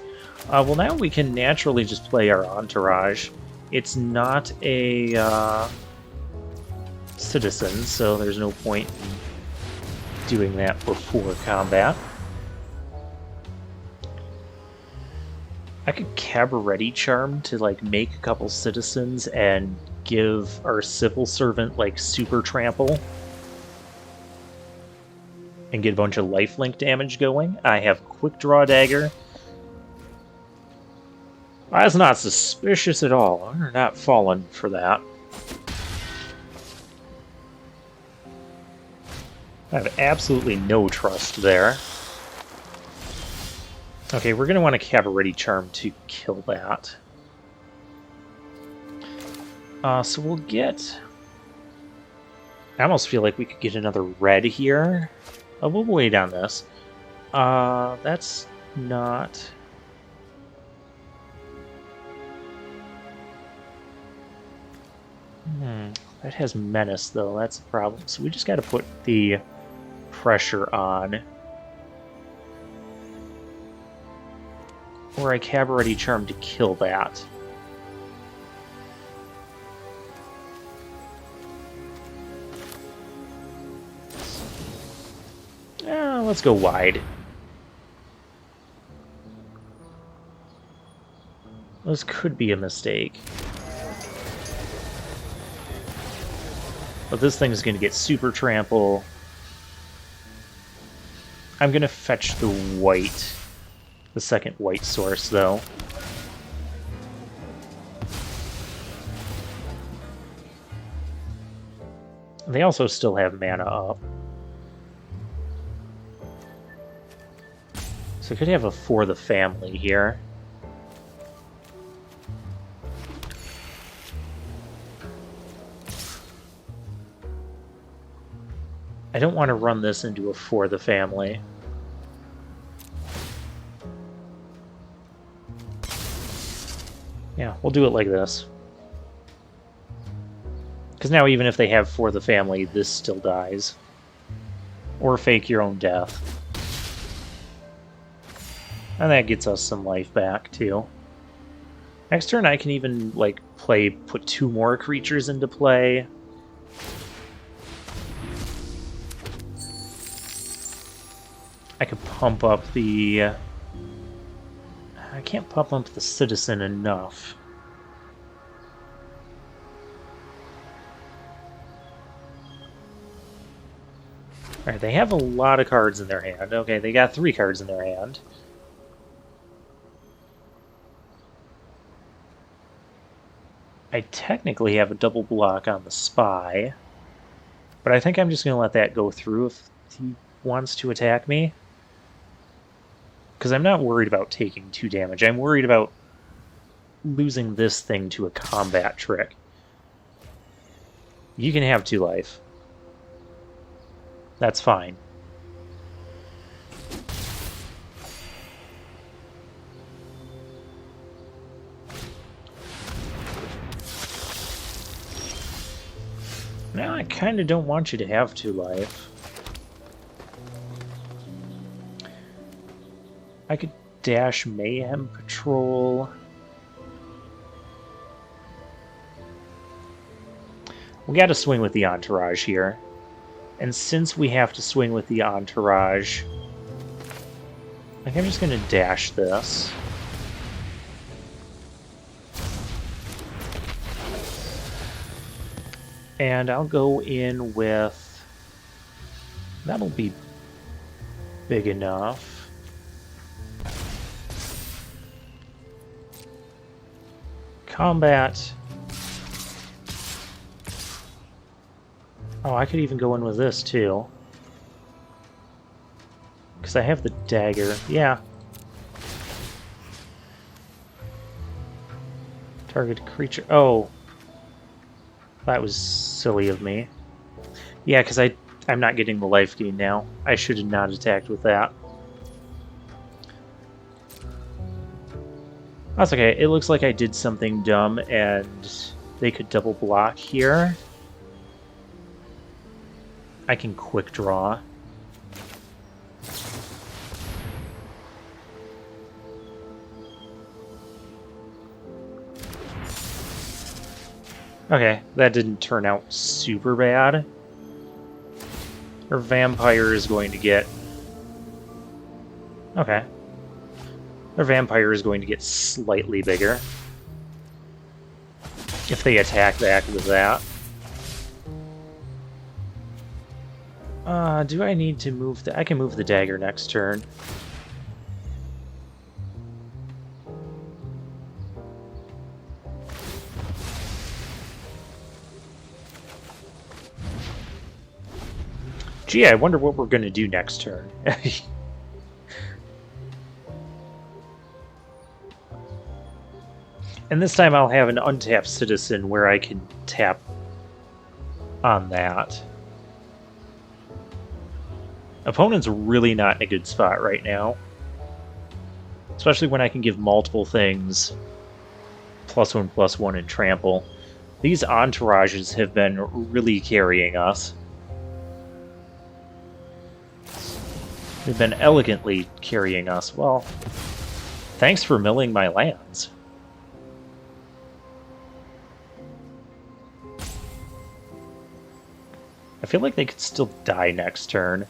Well, now we can naturally just play our entourage. It's not a citizen, so there's no point in doing that before combat. I could Cabaret Charm to like make a couple citizens and give our civil servant like super trample and get a bunch of lifelink damage going. I have quick draw dagger. That's not suspicious at all. We're not falling for that. I have absolutely no trust there. Okay, we're going to want a Cabaret Charm to kill that. So we'll get... I almost feel like we could get another red here. We'll wait on this. That's not... That has Menace, though. That's a problem. So we just got to put the pressure on. Or a Cabaret Charm to kill that. Let's go wide. This could be a mistake. But this thing is going to get super trample. I'm going to fetch the white. The second white source, though. They also still have mana up. So I could have a For the Family here. I don't want to run this into a For the Family. Yeah, we'll do it like this. Because now even if they have For the Family, this still dies. Or fake your own death. And that gets us some life back, too. Next turn I can even, like, put 2 more creatures into play. I could pump up the... I can't pump up the citizen enough. Alright, they have a lot of cards in their hand. Okay, they got 3 cards in their hand. I technically have a double block on the spy, but I think I'm just going to let that go through if he wants to attack me. Because I'm not worried about taking 2 damage. I'm worried about losing this thing to a combat trick. You can have 2 life. That's fine. Now I kind of don't want you to have 2 life. I could dash Mayhem Patrol. We gotta swing with the Entourage here. And since we have to swing with the Entourage, I think I'm just gonna dash this. And I'll go in with... That'll be big enough. Combat. Oh, I could even go in with this too. Because I have the dagger. Yeah. Target creature. Oh. That was silly of me. Yeah, because I'm not getting the life gain now. I should have not attacked with that. That's okay. It looks like I did something dumb and they could double block here. I can quick draw. Okay, that didn't turn out super bad. Our vampire is going to get... Okay. Our vampire is going to get slightly bigger. If they attack back with that. Do I need to move the... I can move the dagger next turn. Gee, I wonder what we're going to do next turn. And this time I'll have an untapped citizen where I can tap on that. Opponent's really not in a good spot right now. Especially when I can give multiple things +1/+1 and trample. These entourages have been really carrying us. They've been elegantly carrying us. Well, thanks for milling my lands. I feel like they could still die next turn.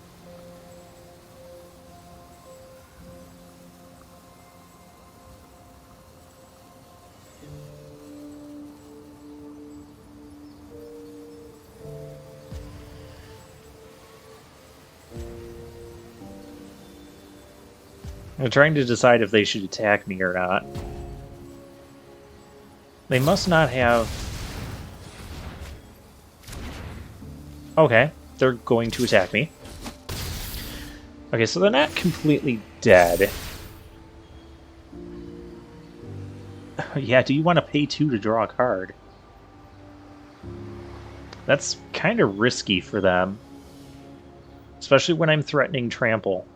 I'm trying to decide if they should attack me or not. They must not have... Okay, they're going to attack me. Okay, so they're not completely dead. Yeah, do you want to pay 2 to draw a card? That's kind of risky for them. Especially when I'm threatening trample.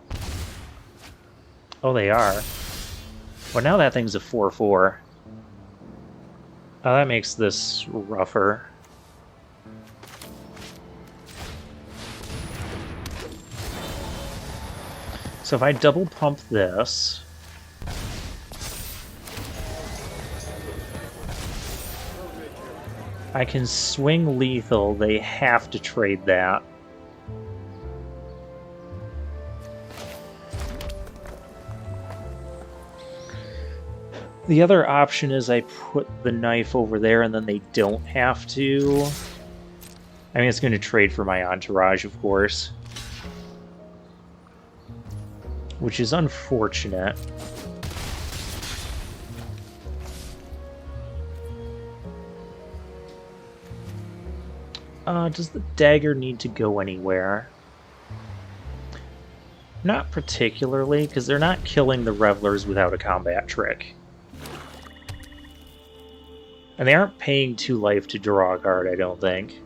Oh, they are. Well, now that thing's a 4/4. Oh, that makes this rougher. So if I double pump this... I can swing lethal. They have to trade that. The other option is I put the knife over there and then they don't have to. I mean, it's going to trade for my entourage, of course. Which is unfortunate. Does the dagger need to go anywhere? Not particularly, because they're not killing the revelers without a combat trick. And they aren't paying 2 life to draw a card, I don't think.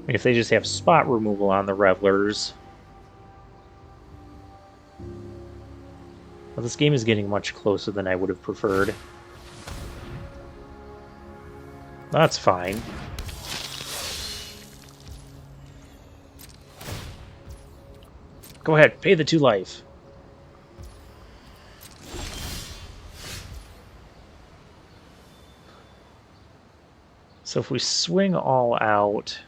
If they just have spot removal on the revelers... Well, this game is getting much closer than I would have preferred. That's fine. Go ahead, pay the 2 life. So if we swing all out...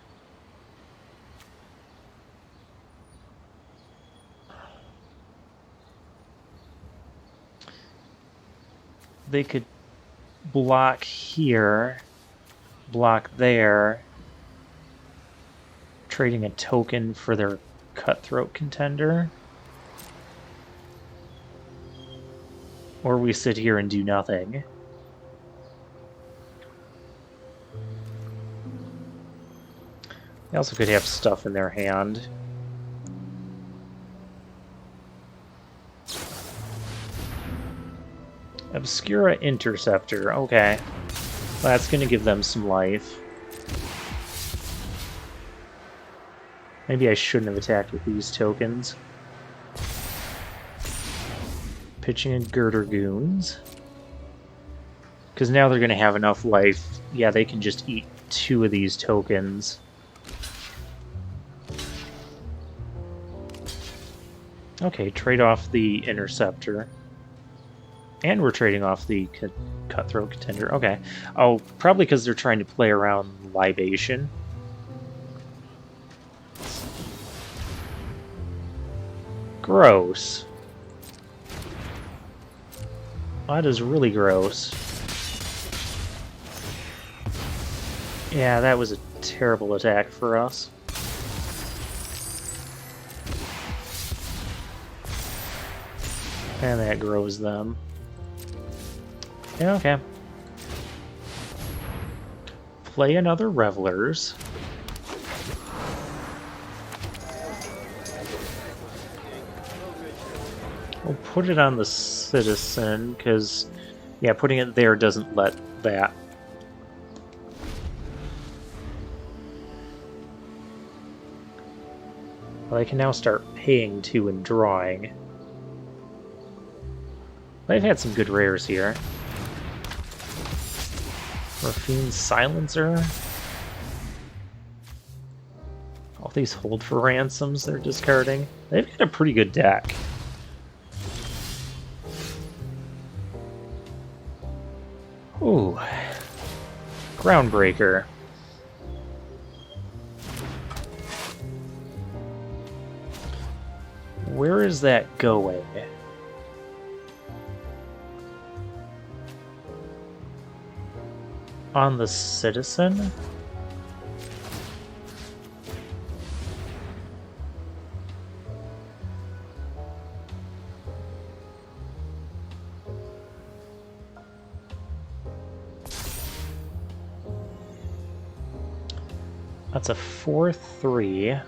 they could block here, block there, trading a token for their cutthroat contender. Or we sit here and do nothing. They also could have stuff in their hand. Obscura Interceptor, okay. That's going to give them some life. Maybe I shouldn't have attacked with these tokens. Pitching in Girder Goons. Because now they're going to have enough life. Yeah, they can just eat 2 of these tokens. Okay, trade off the Interceptor. And we're trading off the Cutthroat Contender. Okay. Oh, probably because they're trying to play around Libation. Gross. That is really gross. Yeah, that was a terrible attack for us. And that grows them. Yeah, okay. Play another Revelers. We'll put it on the Citizen, because, yeah, putting it there doesn't let that. Well, I can now start paying 2 and drawing. They've had some good rares here. Raffine's Silencer. All these hold for ransoms they're discarding. They've got a pretty good deck. Ooh. Groundbreaker. Where is that going? On the Citizen? That's a 4/3.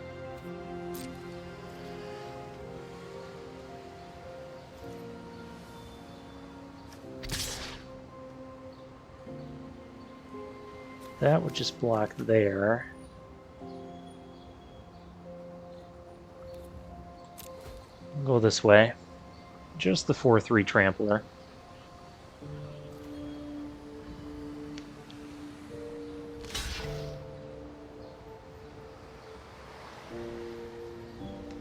That would just block there. Go this way. Just the 4/3 Trampler.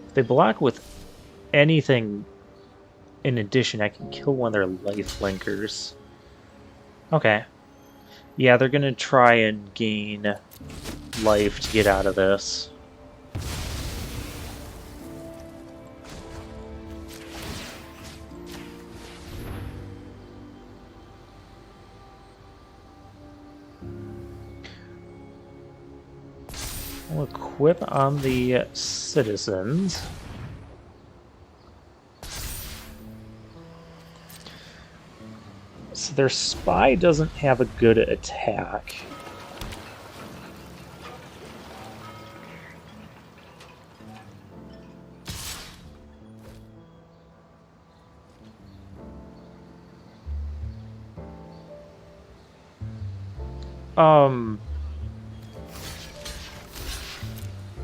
If they block with anything in addition, I can kill one of their life linkers. Okay. Yeah, they're gonna try and gain life to get out of this. We'll equip on the Citizens. So their Spy doesn't have a good attack.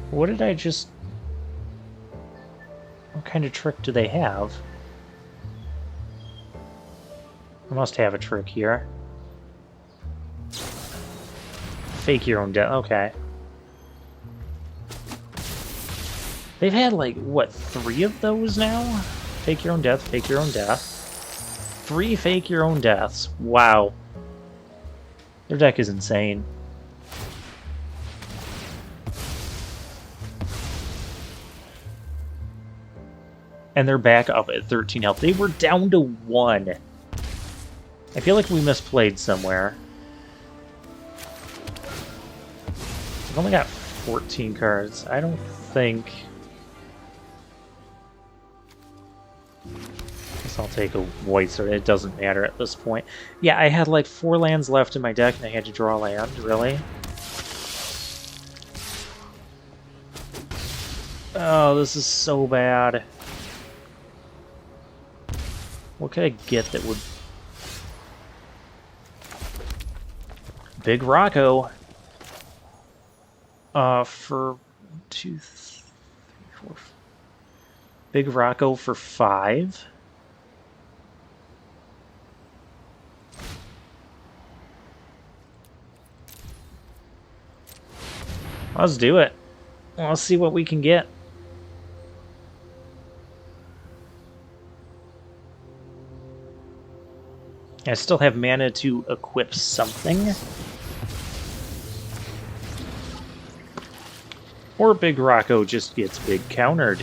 What did I just... What kind of trick do they have? I must have a trick here. Fake your own death. Okay. They've had, like, what, 3 of those now? Fake your own death, fake your own death. 3 fake your own deaths. Wow. Their deck is insane. And they're back up at 13 health. They were down to 1. I feel like we misplayed somewhere. I've only got 14 cards. I don't think... Guess I'll take a white sword. It doesn't matter at this point. Yeah, I had like 4 lands left in my deck and I had to draw land. Really? Oh, this is so bad. What could I get that would... Big Rocco. For 2, 3, 4... Big Rocco for 5. Let's do it. Let's see what we can get. I still have mana to equip something. Or Big Rocco just gets big countered.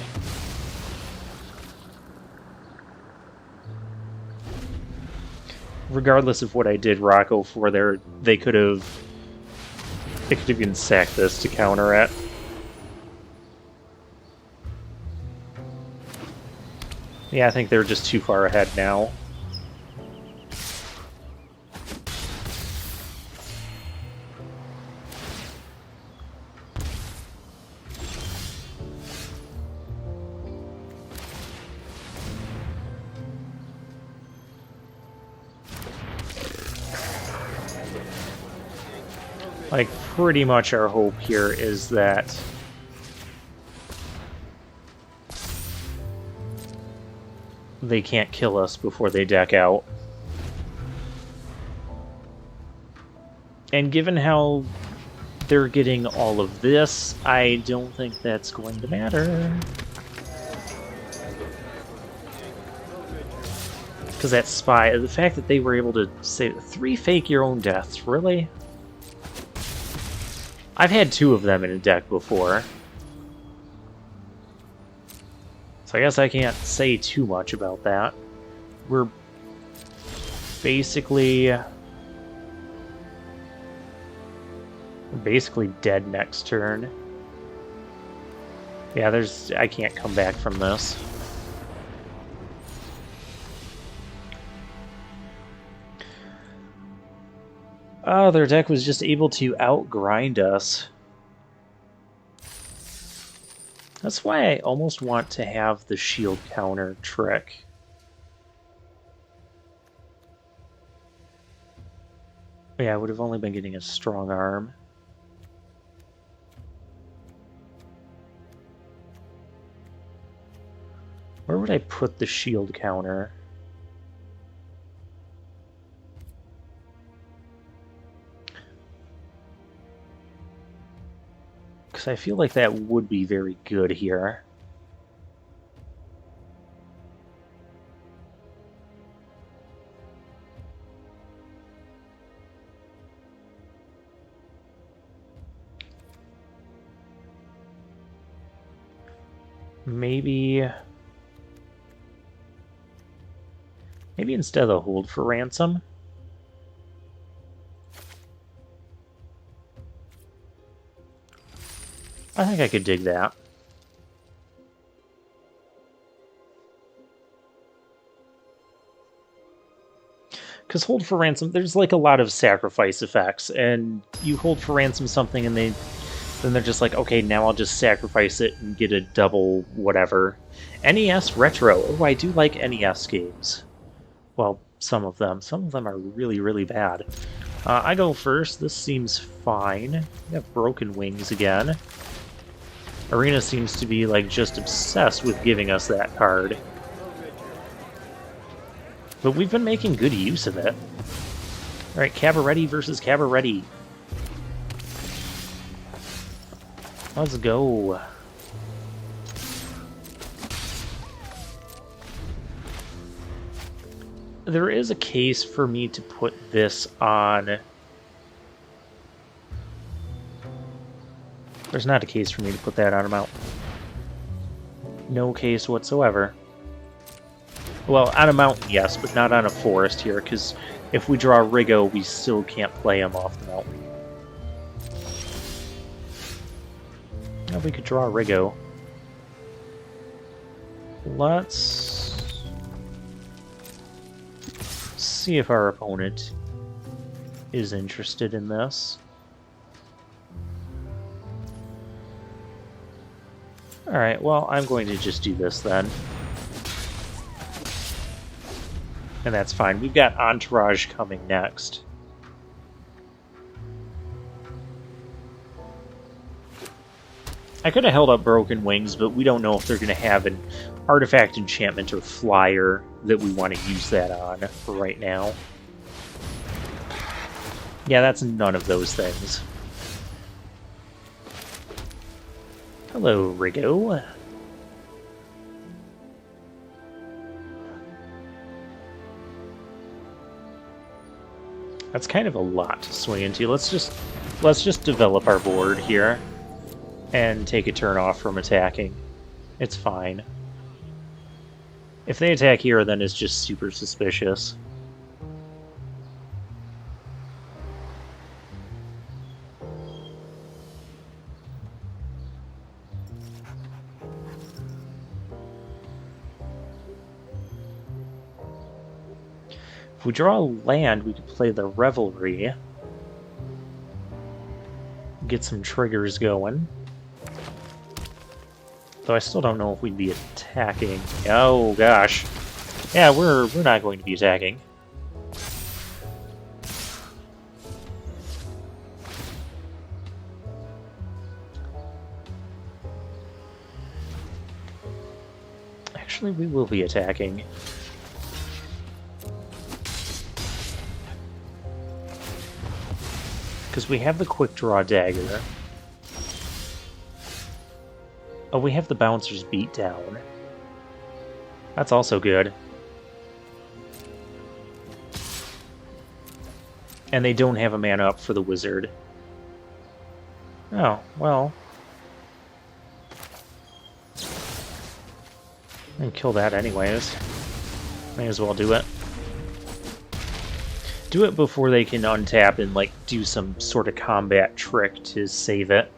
Regardless of what I did Rocco for there, they could have even sacked this to counter it. Yeah, I think they're just too far ahead now. Like, pretty much our hope here is that they can't kill us before they deck out. And given how they're getting all of this, I don't think that's going to matter. Because that spy, the fact that they were able to say 3 fake your own deaths, really? I've had 2 of them in a deck before. So I guess I can't say too much about that. We're basically dead next turn. Yeah, I can't come back from this. Oh, their deck was just able to outgrind us. That's why I almost want to have the shield counter trick. Yeah, I would have only been getting a strong arm. Where would I put the shield counter? Because I feel like that would be very good here. Maybe instead of the hold for ransom. I think I could dig that. Because hold for ransom, there's like a lot of sacrifice effects, and you hold for ransom something and then they're just like, okay, now I'll just sacrifice it and get a double whatever. NES Retro. Oh, I do like NES games. Well, some of them. Some of them are really, really bad. I go first. This seems fine. We have Broken Wings again. Arena seems to be like just obsessed with giving us that card. But we've been making good use of it. Alright, Cabaretti versus Cabaretti. Let's go. There is a case for me to put this on... There's not a case for me to put that on a mountain. No case whatsoever. Well, on a mountain, yes, but not on a forest here, because if we draw Ricco, we still can't play him off the mountain. Well, we could draw Ricco. Let's see if our opponent is interested in this. Alright, well, I'm going to just do this then. And that's fine. We've got Entourage coming next. I could have held up Broken Wings, but we don't know if they're going to have an artifact, enchantment, or flyer that we want to use that on for right now. Yeah, that's none of those things. Hello, Ricco. That's kind of a lot to swing into. Let's just develop our board here and take a turn off from attacking. It's fine. If they attack here, then it's just super suspicious. If we draw a land, we could play the Revelry. Get some triggers going. Though I still don't know if we'd be attacking. Oh gosh. Yeah, we're not going to be attacking. Actually, we will be attacking. Because we have the Quick Draw Dagger. Oh, we have the Bouncer's Beatdown. That's also good. And they don't have a mana up for the Wizard. Oh, well. I can kill that anyways. May as well do it. Do it before they can untap and, like, do some sort of combat trick to save it.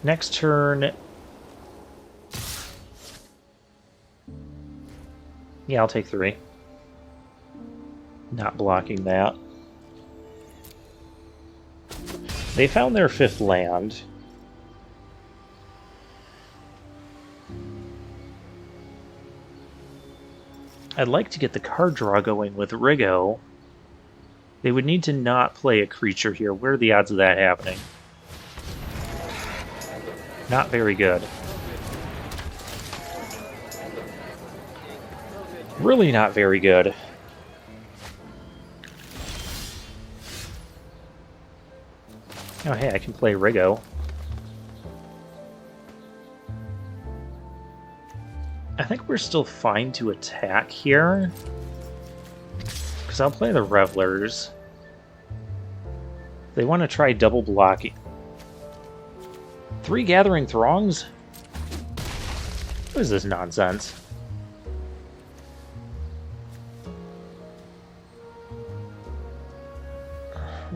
Next turn... Yeah, I'll take 3. Not blocking that. They found their 5th land. I'd like to get the card draw going with Ricco. They would need to not play a creature here. What are the odds of that happening? Not very good. Really not very good. Oh hey, I can play Ricco. I think we're still fine to attack here. Because I'll play the Revelers. They want to try double blocking. 3 Gathering Throngs? What is this nonsense?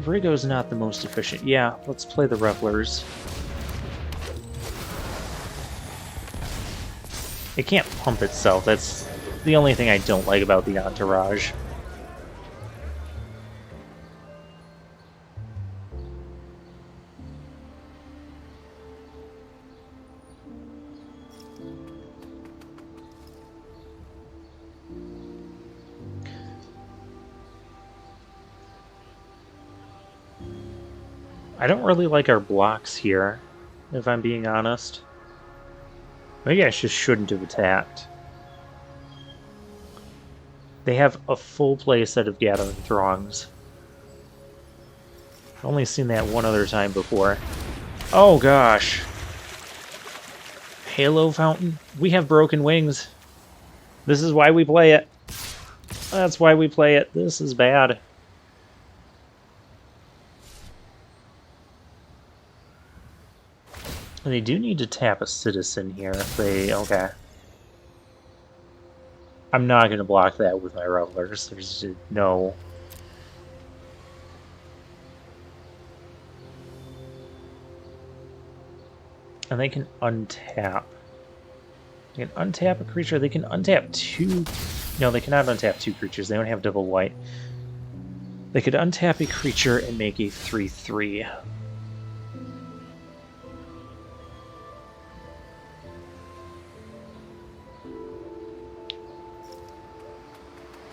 Ricco's not the most efficient. Yeah, let's play the Revelers. It can't pump itself. That's the only thing I don't like about the Entourage. I don't really like our blocks here, if I'm being honest. Maybe I just shouldn't have attacked. They have a full play set of Gathering Throngs. I've only seen that one other time before. Oh gosh! Halo Fountain. We have broken wings. This is why we play it. That's why we play it. This is bad. They do need to tap a citizen here if they... Okay. I'm not going to block that with my Revelers. There's no... And they can untap. They can untap a creature. They can untap two... No, they cannot untap two creatures. They don't have double white. They could untap a creature and make a 3/3.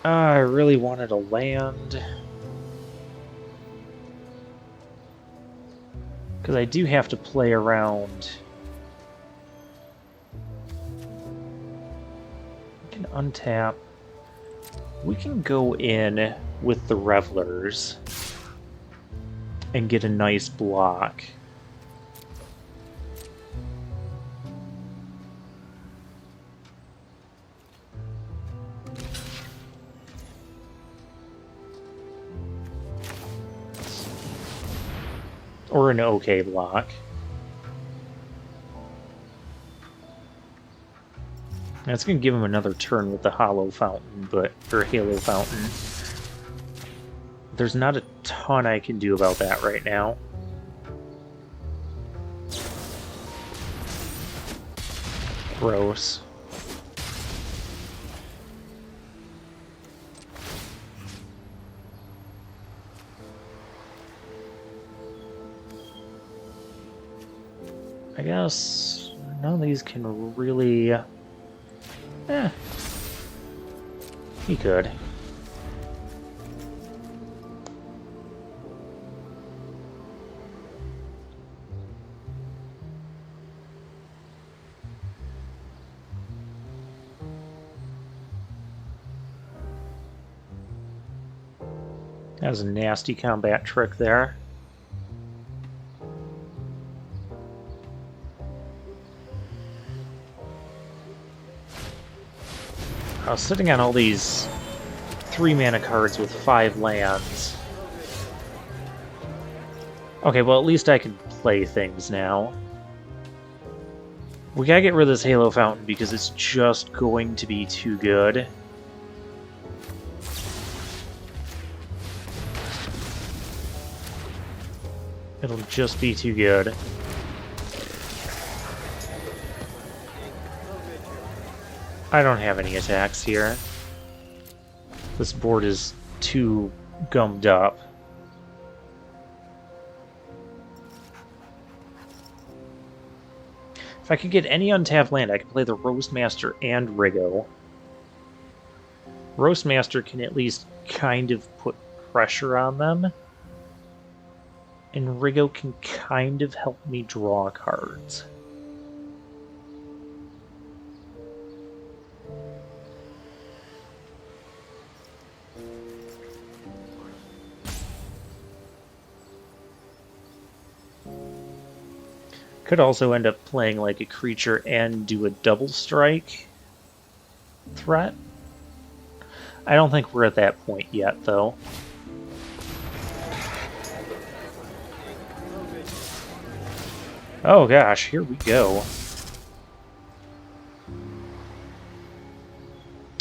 I really wanted a land. Because I do have to play around. We can untap. We can go in with the Revelers and get a nice block. Or an okay block. That's going to give him another turn with the Hollow Fountain, or Halo Fountain. There's not a ton I can do about that right now. Gross. I guess none of these can really... He could. That was a nasty combat trick there. I was sitting on all these 3-mana cards with 5 lands. Okay, well at least I can play things now. We gotta get rid of this Halo Fountain because it's just going to be too good. It'll just be too good. I don't have any attacks here. This board is too gummed up. If I could get any untapped land, I could play the Roastmaster and Ricgo. Roastmaster can at least kind of put pressure on them. And Ricgo can kind of help me draw cards. Could also end up playing like a creature and do a double strike threat. I don't think we're at that point yet, though. Oh gosh, here we go.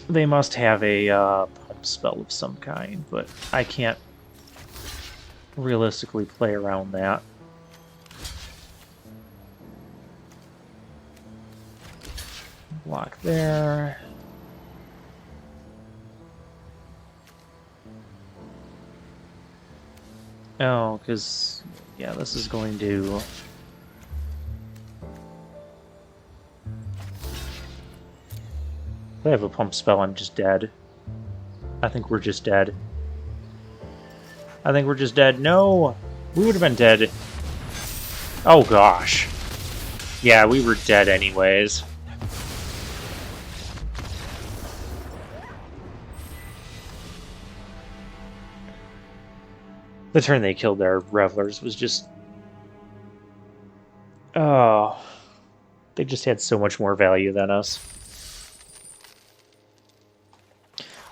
They must have a pump spell of some kind, but I can't realistically play around that. Block there. Oh, because, yeah, this is going to... If I have a pump spell, I'm just dead. I think we're just dead. I think we're just dead. No! We would have been dead. Oh, gosh. Yeah, we were dead anyways. The turn they killed their Revelers was just... Oh. They just had so much more value than us.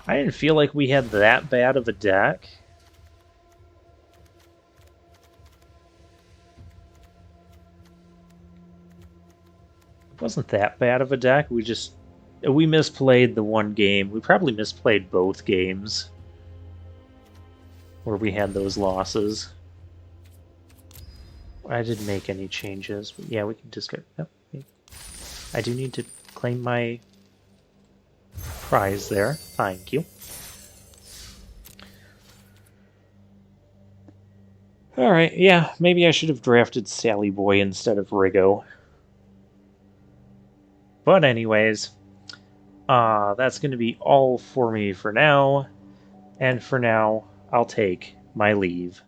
I didn't feel like we had that bad of a deck. It wasn't that bad of a deck. We misplayed the one game. We probably misplayed both games where we had those losses. I didn't make any changes. But yeah, we can discard. Yep. I do need to claim my prize there. Thank you. Alright, yeah, maybe I should have drafted Sally Boy instead of Riggo. But anyways, that's going to be all for me for now. And for now, I'll take my leave.